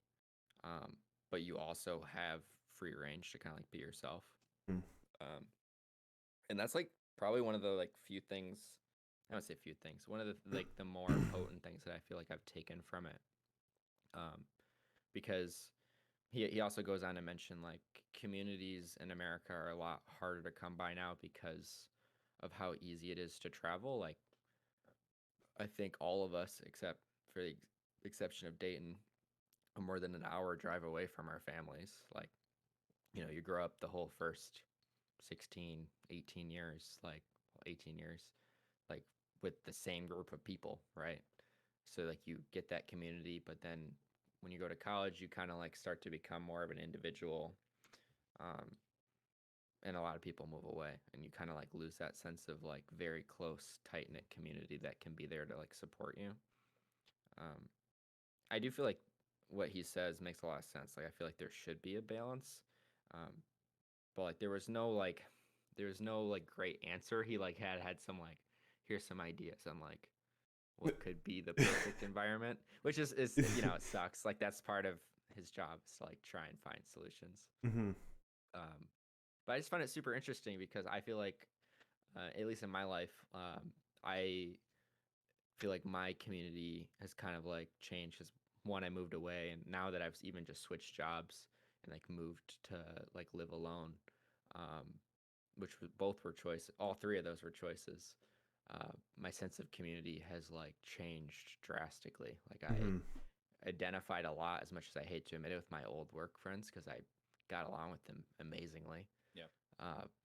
but you also have free range to kind of like be yourself. And that's like probably one of the like few things, I don't say few things, one of the like the more potent things that I feel like I've taken from it. Because he also goes on to mention like communities in America are a lot harder to come by now because of how easy it is to travel. Like I think all of us, except for the exception of Dayton, are more than an hour drive away from our families. Like, you know, you grow up the whole first 16, 18 years, like 18 years, like with the same group of people, right? So like you get that community, but then when you go to college, you kind of like start to become more of an individual. And a lot of people move away and you kind of like lose that sense of like very close, tight knit community that can be there to like support you. I do feel like what he says makes a lot of sense. Like I feel like there should be a balance. But like there was no like great answer. He like had some like, here's some ideas. I'm like, what could be the perfect environment, which is you know, it sucks. Like that's part of his job is to like try and find solutions. But I just find it super interesting because I feel like, at least in my life, I feel like my community has kind of like changed because one, I moved away, and now that I've even just switched jobs and like moved to like live alone, which both were choices. All three of those were choices. My sense of community has like changed drastically. Like I identified a lot, as much as I hate to admit it, with my old work friends because I got along with them amazingly. Yeah.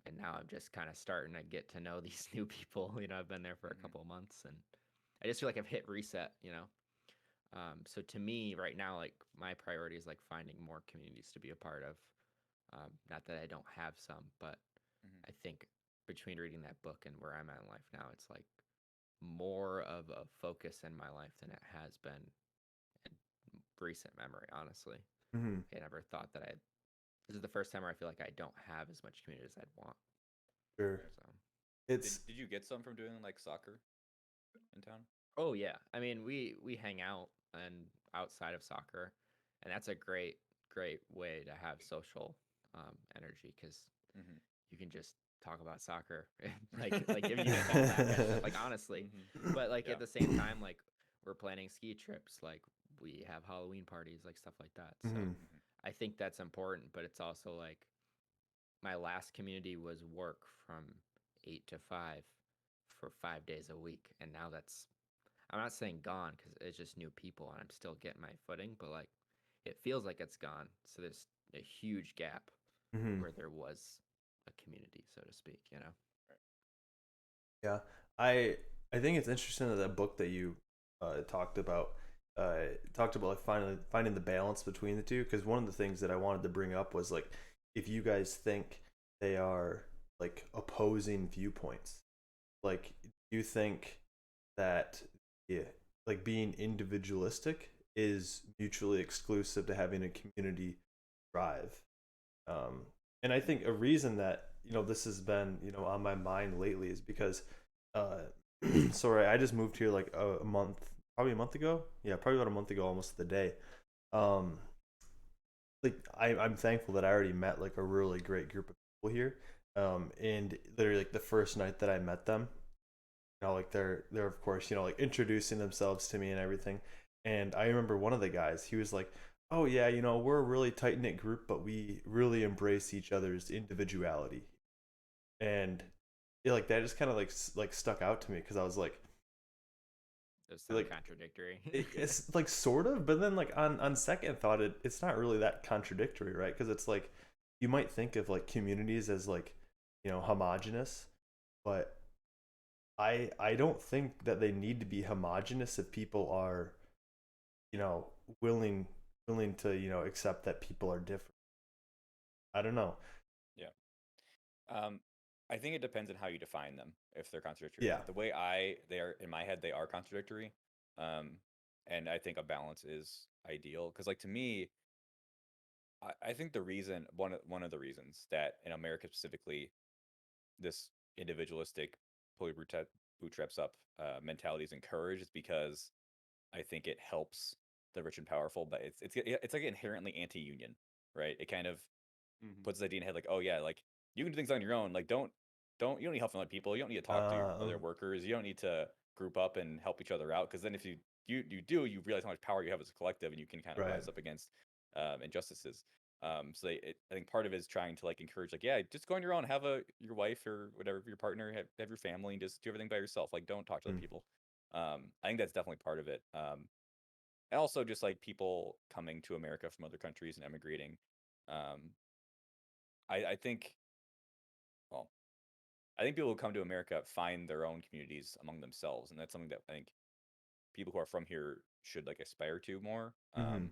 And now I'm just kind of starting to get to know these new people. You know, I've been there for a couple of months, and I just feel like I've hit reset. You know, so to me right now, like my priority is like finding more communities to be a part of. Not that I don't have some, but I think between reading that book and where I'm at in life now, it's like more of a focus in my life than it has been in recent memory, honestly. I never thought that this is the first time where I feel like I don't have as much community as I'd want. Sure. So. Did you get some from doing like soccer in town? Oh yeah. I mean, we hang out and outside of soccer, and that's a great way to have social energy because you can just talk about soccer, like if you get all that kind of stuff, like honestly. But like at the same time, like we're planning ski trips, like we have Halloween parties, like stuff like that. So I think that's important, but it's also like my last community was work from 8 to 5 for 5 days a week, and now that's, I'm not saying gone because it's just new people and I'm still getting my footing, but like it feels like it's gone. So there's a huge gap where there was a community, so to speak, you know? Yeah. I think it's interesting that book that you talked about like finding the balance between the two, because one of the things that I wanted to bring up was like if you guys think they are like opposing viewpoints. Like do you think that like being individualistic is mutually exclusive to having a community thrive? And I think a reason that, you know, this has been, you know, on my mind lately is because sorry, I just moved here like a month ago. Yeah, probably about a month ago, almost the day. Like I'm thankful that I already met like a really great group of people here. And literally like the first night that I met them, you know, like they're of course, you know, like introducing themselves to me and everything. And I remember one of the guys, he was like, oh yeah, you know, we're a really tight knit group, but we really embrace each other's individuality. And like that just kind of like stuck out to me because I was like, it's like contradictory. It's like sort of, but then like on second thought, it's not really that contradictory, right? Because it's like you might think of like communities as like, you know, homogenous, but I don't think that they need to be homogenous if people are you know, willing to, you know, accept that people are different. I don't know. Yeah. I think it depends on how you define them, if they're contradictory. Yeah. The way they are in my head, they are contradictory. And I think a balance is ideal because, like, to me, I think the reason one of the reasons that in America specifically, this individualistic, pulley bootstraps up mentality is encouraged is because I think it helps the rich and powerful, but it's like inherently anti-union, right? It kind of puts the idea in head like, oh yeah, like you can do things on your own. Like you don't need help from other people. You don't need to talk to your other workers. You don't need to group up and help each other out. Because then if you do, you realize how much power you have as a collective, and you can kind of Right. rise up against injustices. I think part of it is trying to like encourage like, yeah, just go on your own, have your wife or whatever, your partner, have your family, and just do everything by yourself. Like don't talk to other people. I think that's definitely part of it. And also just like people coming to America from other countries and emigrating. Um, I think, well, I think people who come to America find their own communities among themselves, and that's something that I think people who are from here should like aspire to more. Mm-hmm.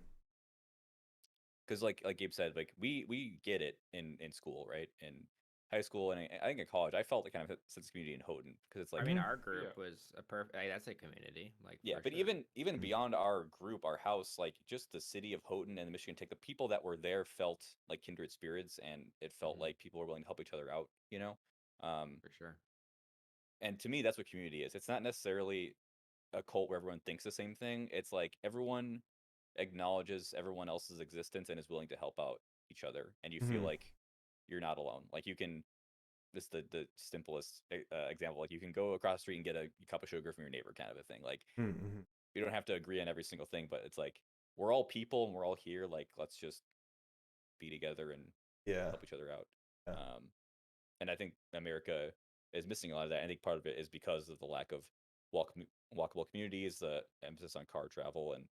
Because like Gabe said, like we get it in school, right? In high school and I think in college, I felt like kind of a sense of community in Houghton because it's like I mean, our Yeah. group was a perfect. That's a community, like yeah, for but sure. even beyond our group, our house, like just the city of Houghton and the Michigan Tech, the people that were there felt like kindred spirits, and it felt Mhm. like people were willing to help each other out, you know. For sure. And to me, that's what community is. It's not necessarily a cult where everyone thinks the same thing. It's like everyone acknowledges everyone else's existence and is willing to help out each other, and you feel Mm-hmm. like you're not alone. Like you can. This is the simplest example. Like you can go across the street and get a cup of sugar from your neighbor, kind of a thing. Like Mm-hmm. you don't have to agree on every single thing, but it's like we're all people and we're all here. Like let's just be together and Yeah. help each other out. Yeah. And I think America is missing a lot of that. I think part of it is because of the lack of walkable communities, the emphasis on car travel, and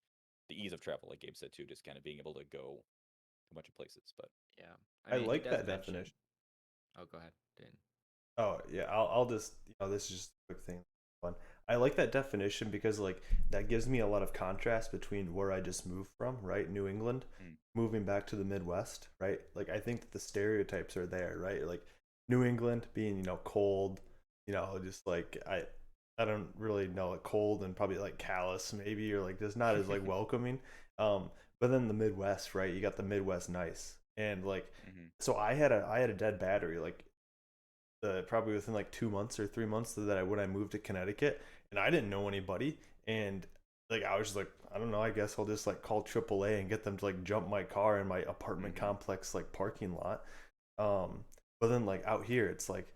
the ease of travel, like Gabe said too, just kind of being able to go to a bunch of places. But Yeah. I mean, he like does that mention. definition. Oh, go ahead, Dan. Oh yeah, I'll just, you know, this is just a quick thing. Fun. I like that definition because like that gives me a lot of contrast between where I just moved from, right, New England, moving back to the Midwest, right. Like I think that the stereotypes are there, right. Like New England being, you know, cold, you know, just like I don't really know, like cold and probably like callous maybe, or like just not as like welcoming. But then the Midwest, right? You got the Midwest nice, and like so I had a dead battery like probably within like 2 months or 3 months that when I moved to Connecticut, and I didn't know anybody, and like I was just like, I don't know, I guess I'll just like call AAA and get them to like jump my car in my apartment complex like parking lot. But then like out here, it's like,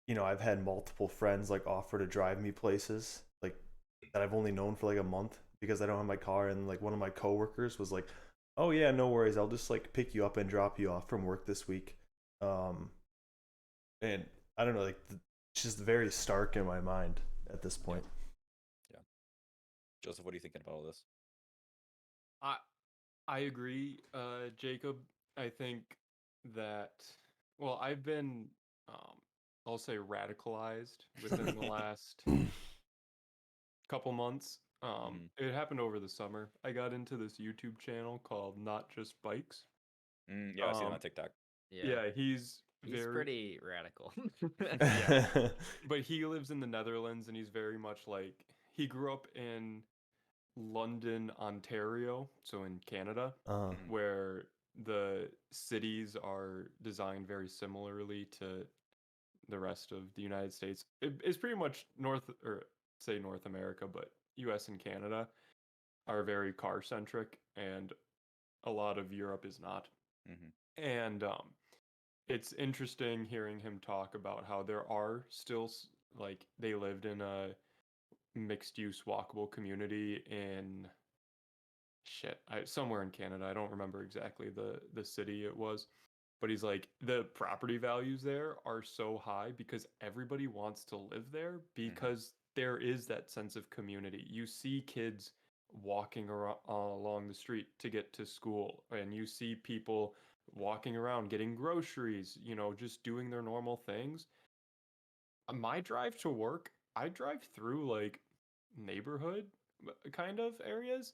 you know, I've had multiple friends like offer to drive me places like that I've only known for like a month because I don't have my car, and like one of my coworkers was like, oh yeah, no worries, I'll just like pick you up and drop you off from work this week. Um, and I don't know, like it's just very stark in my mind at this point. Yeah. Joseph, what are you thinking about all this? I agree, Jacob. I think that, well, I've been, I'll say, radicalized within the last couple months. It happened over the summer. I got into this YouTube channel called Not Just Bikes. Yeah, I see them on TikTok. Yeah, he's pretty radical. Yeah, but he lives in the Netherlands, and he's very much like, he grew up in London, Ontario, so in Canada, where the cities are designed very similarly to the rest of the United States. It's pretty much North America, but US and Canada are very car centric, and a lot of Europe is not. And it's interesting hearing him talk about how there are still like they lived in a mixed use walkable community in somewhere in Canada. I don't remember exactly the city it was, but he's like, the property values there are so high because everybody wants to live there because there is that sense of community. You see kids walking around along the street to get to school, and you see people walking around getting groceries, you know, just doing their normal things. My drive to work, I drive through like neighborhood kind of areas,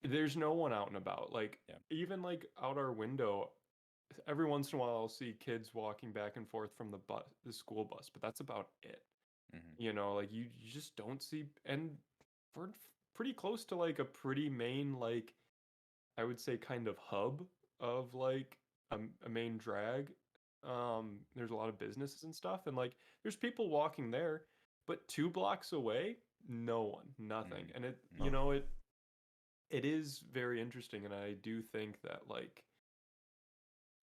there's no one out and about. Like Yeah. even like out our window, every once in a while I'll see kids walking back and forth from the school bus, but that's about it. Like you just don't see, and we're pretty close to like a pretty main, like I would say kind of hub of like a main drag. There's a lot of businesses and stuff, and like there's people walking there, but 2 blocks away, no one, nothing. And it, it is very interesting, and I do think that like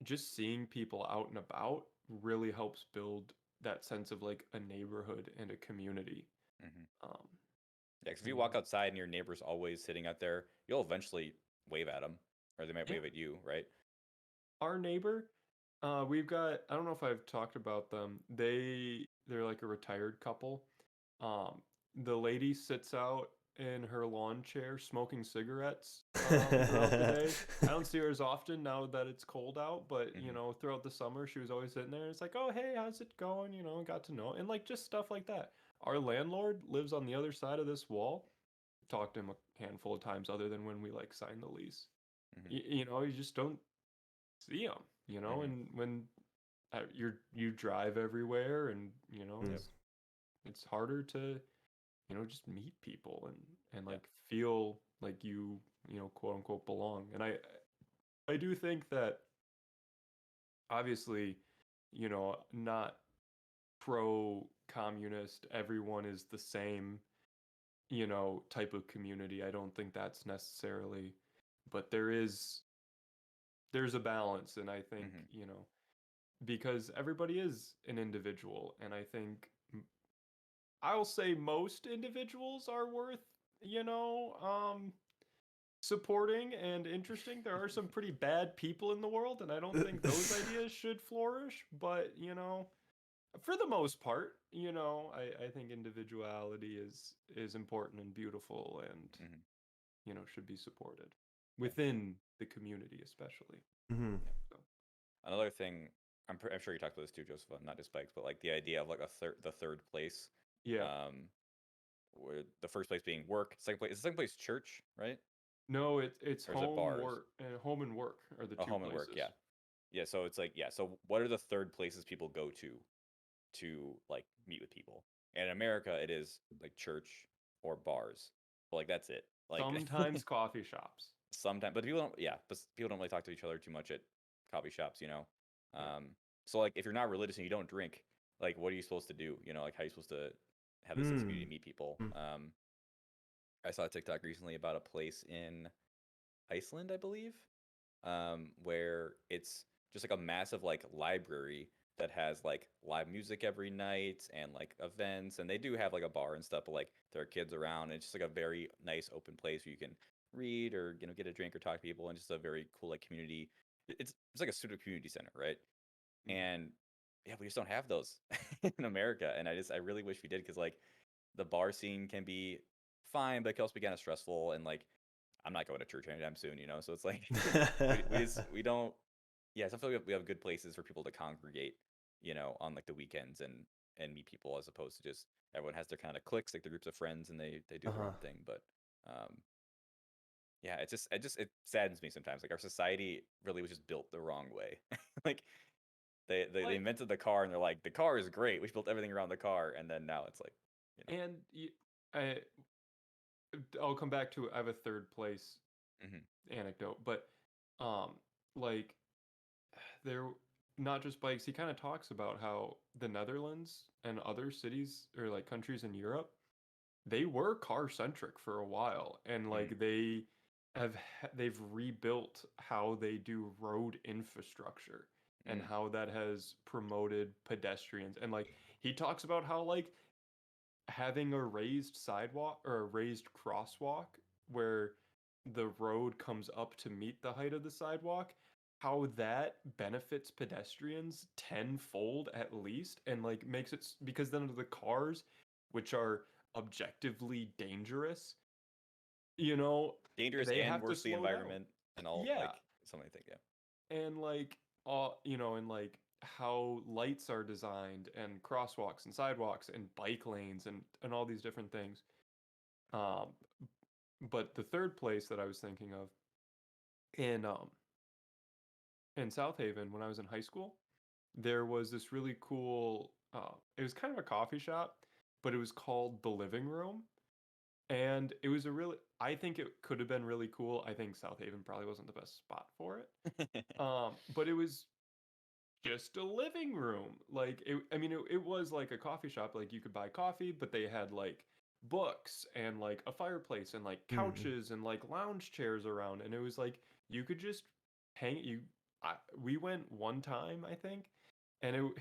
just seeing people out and about really helps build that sense of like a neighborhood and a community. Yeah, because if you walk outside and your neighbor's always sitting out there, you'll eventually wave at them, or they might wave at you, right? Our neighbor, we've got, I don't know if I've talked about them. They're like a retired couple. The lady sits out in her lawn chair smoking cigarettes throughout the day. I don't see her as often now that it's cold out, but throughout the summer she was always sitting there. It's like, oh hey, how's it going? Got to know, and like just stuff like that. Our landlord lives on the other side of this wall. Talked to him a handful of times, other than when we like signed the lease. You just don't see them. And when you drive everywhere, and it's harder to just meet people and like feel like you quote unquote belong. And I do think that obviously not pro communist, everyone is the same type of community. I don't think that's necessarily, but there's a balance. And I think because everybody is an individual, and I think I'll say most individuals are worth, supporting and interesting. There are some pretty bad people in the world, and I don't think those ideas should flourish. But, for the most part, I think individuality is important and beautiful, and, should be supported within the community, especially. So. Another thing, I'm sure you talked about this too, Joseph, not just bikes, but like the idea of like the third place. Yeah. Where the first place being work, second place is the second place church, right? No, it's Or is home, it bars? work, and home and work are the two home places. And work, yeah. Yeah, so it's like, so what are the third places people go to like meet with people? And in America, it is like church or bars. But like that's it. Like sometimes coffee shops. Sometimes, but people don't really talk to each other too much at coffee shops, So like if you're not religious and you don't drink, like what are you supposed to do? Like how are you supposed to have this community to meet people? I saw a TikTok recently about a place in Iceland, I believe, where it's just like a massive like library that has like live music every night and like events, and they do have like a bar and stuff, but like there are kids around, and it's just like a very nice open place where you can read or get a drink or talk to people, and just a very cool like community. It's like a pseudo community center, right? And yeah, we just don't have those in America, and I really wish we did, because like the bar scene can be fine, but it can also be kind of stressful, and like I'm not going to church anytime soon, so it's like we don't. Yeah, so I feel like we have good places for people to congregate, on like the weekends and meet people, as opposed to just everyone has their kind of cliques, like their groups of friends, and they do their own thing. But yeah, it saddens me sometimes. Like our society really was just built the wrong way. Like they invented the car, and they're like, the car is great. We built everything around the car, and then now it's like, And I'll come back to, I have a third place anecdote, but like they're not just bikes. He kind of talks about how the Netherlands and other cities or like countries in Europe, they were car centric for a while, and like they've rebuilt how they do road infrastructure and how that has promoted pedestrians. And like he talks about how like having a raised sidewalk or a raised crosswalk where the road comes up to meet the height of the sidewalk, how that benefits pedestrians tenfold at least, and like makes it, because then the cars, which are objectively dangerous, dangerous they and have worse to the slow environment down. and all, Yeah. like something like that. Yeah. And like and like how lights are designed, and crosswalks and sidewalks and bike lanes and all these different things. But the third place that I was thinking of in South Haven when I was in high school, there was this really cool. It was kind of a coffee shop, but it was called the Living Room, and it was a really. I think it could have been really cool. I think South Haven probably wasn't the best spot for it. But it was just a living room. Like it was like a coffee shop. Like you could buy coffee, but they had like books and like a fireplace and like couches and like lounge chairs around, and it was like you could just hang. We went one time, I think, and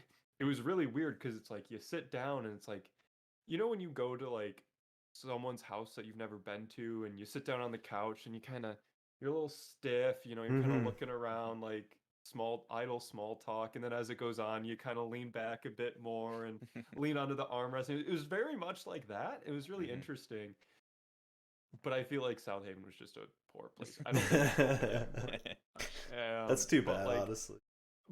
it was really weird because it's like you sit down and it's like, when you go to like someone's house that you've never been to, and you sit down on the couch and you're a little stiff, you're kind of looking around like idle small talk, and then as it goes on you kind of lean back a bit more and lean onto the armrest. It was very much like that. It was really interesting, but I feel like South Haven was just a poor place. I don't think That's too but bad, like honestly.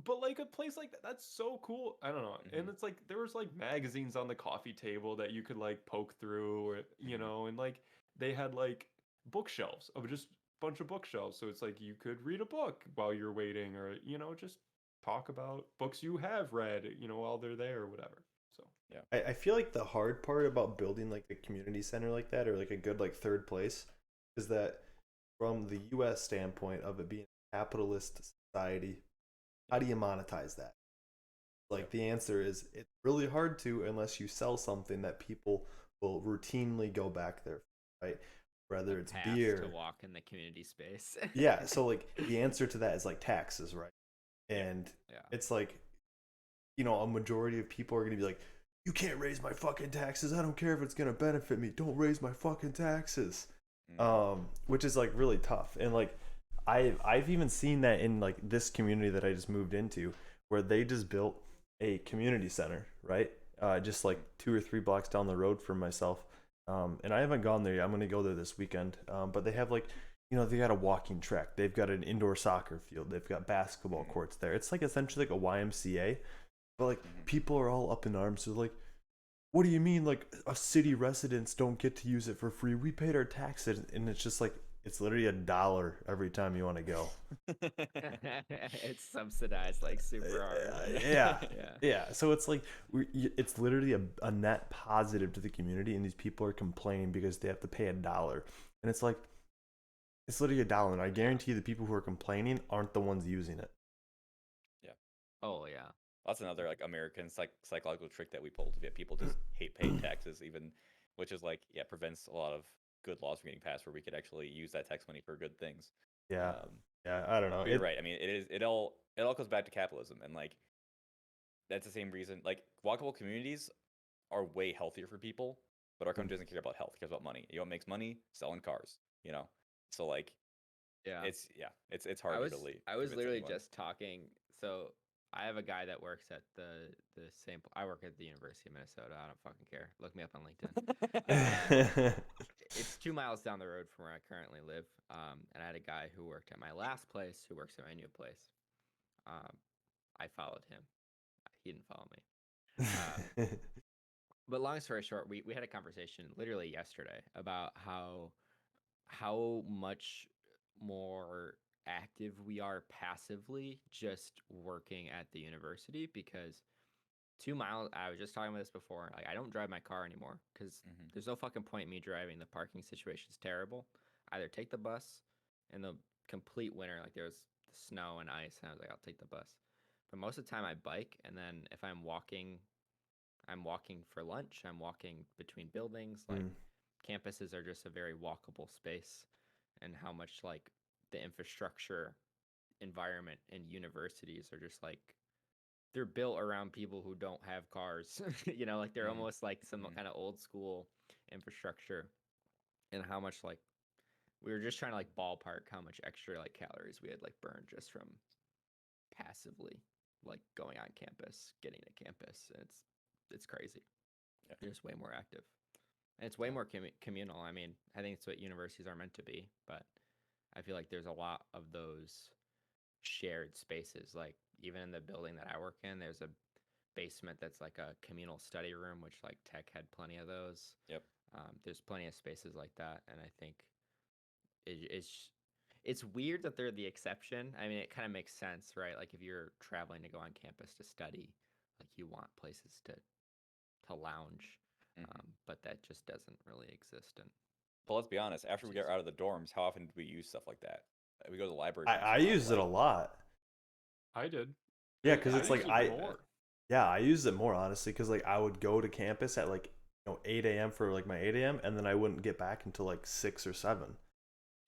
but like a place like that, that's so cool. I don't know. And it's like there was like magazines on the coffee table that you could like poke through, or and like they had like bookshelves of just bunch of bookshelves. So it's like you could read a book while you're waiting, or just talk about books you have read, while they're there or whatever. So yeah. I feel like the hard part about building like a community center like that, or like a good like third place, is that from the US standpoint of it being a capitalist society, how do you monetize that? Like the answer is it's really hard to, unless you sell something that people will routinely go back there for, right? Whether it's Pass beer. to walk in the community space. Yeah, so like the answer to that is like taxes, right? And it's like, a majority of people are going to be like, you can't raise my fucking taxes. I don't care if it's going to benefit me. Don't raise my fucking taxes. Which is like really tough. And like I've even seen that in like this community that I just moved into, where they just built a community center, right? Just like 2 or 3 blocks down the road from myself. And I haven't gone there yet. I'm going to go there this weekend. But they have like, they got a walking track. They've got an indoor soccer field. They've got basketball courts there. It's like essentially like a YMCA. But like people are all up in arms. They're like, what do you mean like a city residents don't get to use it for free? We paid our taxes. And it's just like, it's literally $1 every time you want to go. It's subsidized like super hard. Yeah. So it's like it's literally a net positive to the community, and these people are complaining because they have to pay $1, and it's like it's literally $1, and I guarantee the people who are complaining aren't the ones using it. Yeah. Oh yeah. That's another like American psychological trick that we pulled. Yeah, people just hate paying taxes, even, which is like prevents a lot of good laws from getting passed where we could actually use that tax money for good things. Yeah, I don't know. You're right. I mean, it all goes back to capitalism, and like that's the same reason. Like walkable communities are way healthier for people, but our country doesn't care about health; it cares about money. What makes money? Selling cars. So like it's hard to really. I was literally anyone. just talking. So I have a guy that works at the same. I work at the University of Minnesota. I don't fucking care. Look me up on LinkedIn. It's 2 miles down the road from where I currently live. And I had a guy who worked at my last place who works at my new place. I followed him. He didn't follow me. But long story short, we had a conversation literally yesterday about how much more active we are passively just working at the university, because 2 miles, I was just talking about this before, like I don't drive my car anymore because there's no fucking point in me driving. The parking situation's terrible. Either take the bus in the complete winter, like there was snow and ice, and I was like, I'll take the bus. But most of the time I bike, and then if I'm walking for lunch, I'm walking between buildings. Like campuses are just a very walkable space, and how much like the infrastructure environment in universities are just like they're built around people who don't have cars. Like they're almost like some kind of old school infrastructure, and how much like we were just trying to like ballpark how much extra like calories we had like burned just from passively like going on campus, getting to campus. And it's crazy. They're just way more active, and it's way more communal. I mean, I think it's what universities are meant to be, but I feel like there's a lot of those shared spaces. Like even in the building that I work in, there's a basement that's like a communal study room, which like tech had plenty of those. Yep. There's plenty of spaces like that, and I think it's weird that they're the exception. I mean, it kind of makes sense, right? Like if you're traveling to go on campus to study, like you want places to lounge, but that just doesn't really exist. And But let's be honest, after we get out of the dorms, how often do we use stuff like that? We go to the library. I use it a lot. I did. Yeah, because it's like I use it more honestly, because like I would go to campus at like 8 a.m. for like my 8 a.m. and then I wouldn't get back until like 6 or 7.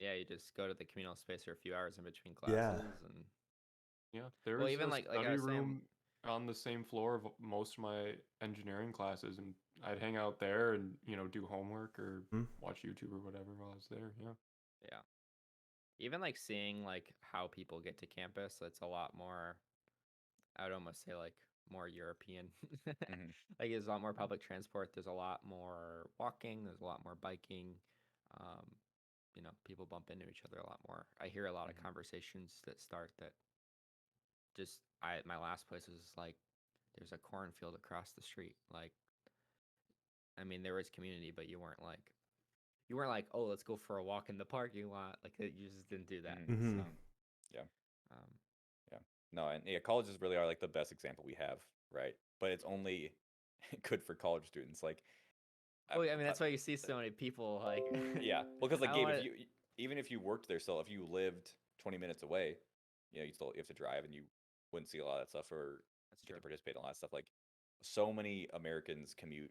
Yeah, you just go to the communal space for a few hours in between classes. Yeah, there was even a study room on the same floor of most of my engineering classes, and I'd hang out there and do homework or watch YouTube or whatever while I was there. Yeah. Even like seeing like how people get to campus, it's a lot more. I would almost say like more European. Like there's a lot more public transport. There's a lot more walking. There's a lot more biking. People bump into each other a lot more. I hear a lot of conversations that start that just my last place was like there's a cornfield across the street. Like, I mean, there was community, but you weren't like, oh, let's go for a walk in the parking lot. Like, you just didn't do that. Mm-hmm. So, yeah. No, and colleges really are like the best example we have, right? But it's only good for college students. Like, well, I mean, that's why you see so many people like. Yeah, well, because like Gabe, even if you worked there still, if you lived 20 minutes away, you have to drive, and you wouldn't see a lot of that stuff, or get to participate in a lot of stuff. Like, so many Americans commute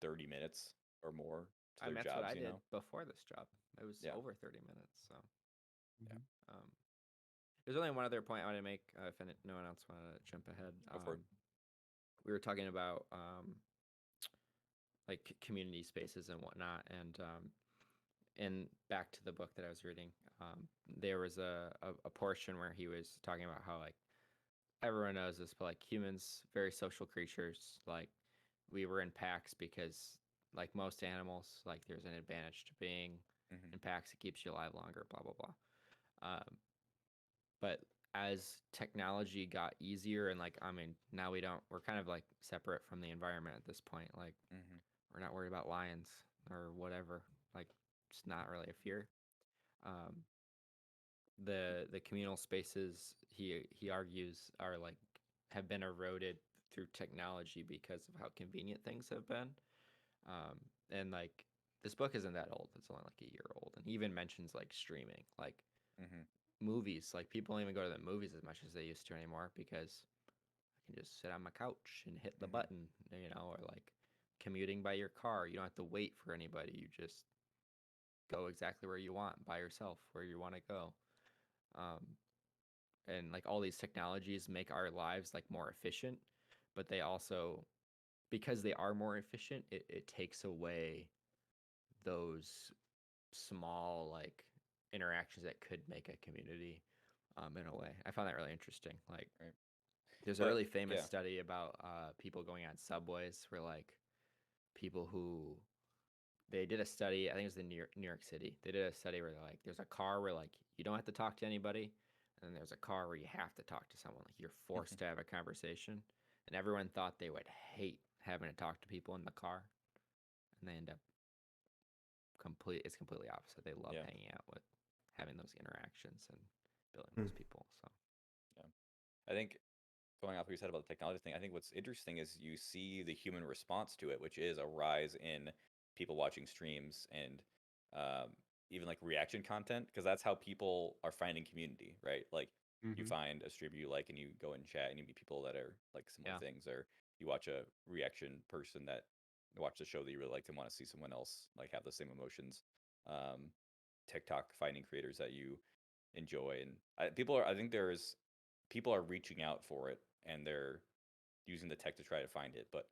30 minutes or more to their jobs. That's what I did before this job. It was over 30 minutes. So, yeah. There's only one other point I want to make. If no one else want to jump ahead, we were talking about like community spaces and whatnot, and back to the book that I was reading, there was a portion where he was talking about how like everyone knows this, but like humans, very social creatures. Like we were in packs because like most animals, like there's an advantage to being in packs. It keeps you alive longer. Blah blah blah. But as technology got easier, and like I mean, now we're kind of like separate from the environment at this point. Like we're not worried about lions or whatever. Like it's not really a fear. The communal spaces he argues are like have been eroded through technology because of how convenient things have been. And like this book isn't that old; it's only like a year old, and he even mentions like streaming, like movies. Like people don't even go to the movies as much as they used to anymore because I can just sit on my couch and hit the button, or like commuting by your car. You don't have to wait for anybody. You just go exactly where you want by yourself, where you want to go. And like all these technologies make our lives like more efficient, but they also, because they are more efficient, it takes away those small like interactions that could make a community in a way. I found that really interesting. Like there's a really famous study about people going on subways where like people who they did a study, I think it was in New York City. They did a study where like there's a car where like you don't have to talk to anybody, and then there's a car where you have to talk to someone. Like you're forced to have a conversation, and everyone thought they would hate having to talk to people in the car, and they end up it's completely opposite. They love hanging out with having those interactions and building those people. So I think going off what you said about the technology thing, I think what's interesting is you see the human response to it, which is a rise in people watching streams and even like reaction content, because that's how people are finding community, right? Like you find a streamer you like and you go and chat and you meet people that are like similar things, or you watch a reaction person that watch the show that you really liked and want to see someone else like have the same emotions. TikTok finding creators that you enjoy, and I think people are reaching out for it, and they're using the tech to try to find it. But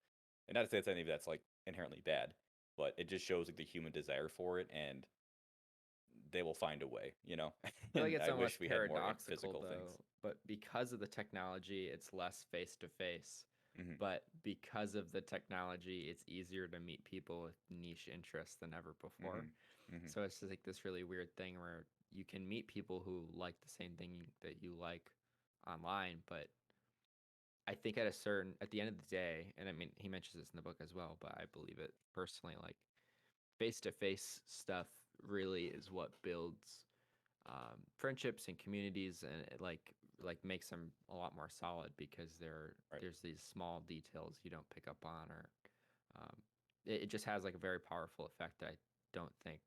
and not to say it's any of that's like inherently bad, but it just shows like the human desire for it, and they will find a way, I feel like it's I almost wish we had more paradoxical physical though, things. but because of the technology, it's less face to face. But because of the technology, it's easier to meet people with niche interests than ever before. So it's just like this really weird thing where you can meet people who like the same thing that you like online, but I think at the end of the day, and I mean he mentions this in the book as well, but I believe it personally, like face to face stuff really is what builds friendships and communities, and it makes them a lot more solid because there's these small details you don't pick up on, or it just has like a very powerful effect that I don't think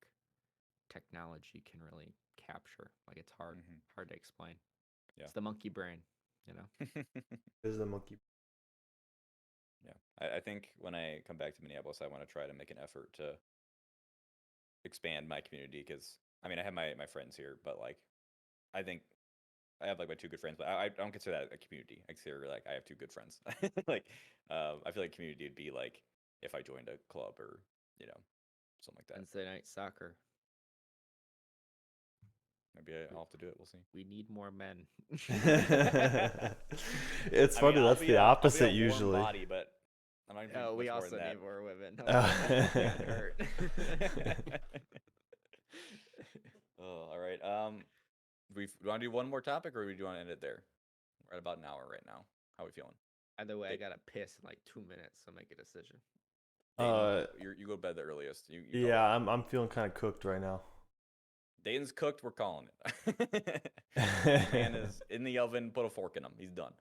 technology can really capture. Like it's hard to explain. Yeah. It's the monkey brain, you know. There's the monkey. Yeah, I think when I come back to Minneapolis, I want to try to make an effort to expand my community, because I mean I have my friends here, but like I think I have like my two good friends, but I don't consider that a community. I consider like I have two good friends. Like I feel like community would be like if I joined a club or something like that. Wednesday night soccer. Maybe I'll have to do it. We'll see. We need more men. It's funny. I'll That's be the I'll be opposite a warm usually. body, but I'm not gonna do We much more also than need that. more women. Get hurt. Oh, all right. We want to do one more topic, or do you want to end it there? We're at about an hour right now. How are we feeling? Either way, I gotta piss in like 2 minutes, so make a decision. Dayton, you go to bed the earliest. You call Yeah, it. I'm feeling kind of cooked right now. Dayton's cooked. We're calling it. Man is in the oven. Put a fork in him. He's done.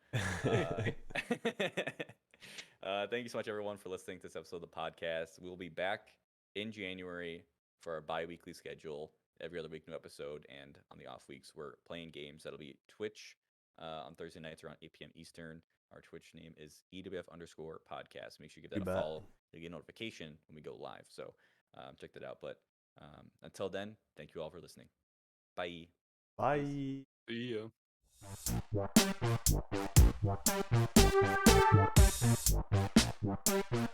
Thank you so much, everyone, for listening to this episode of the podcast. We'll be back in January for our bi-weekly schedule. Every other week, new episode. And on the off weeks, we're playing games. That'll be Twitch on Thursday nights around 8 p.m. Eastern. Our Twitch name is ewf_podcast. Make sure you give that a follow. You'll get a notification when we go live. So check that out. But until then, thank you all for listening. Bye. Bye. See ya.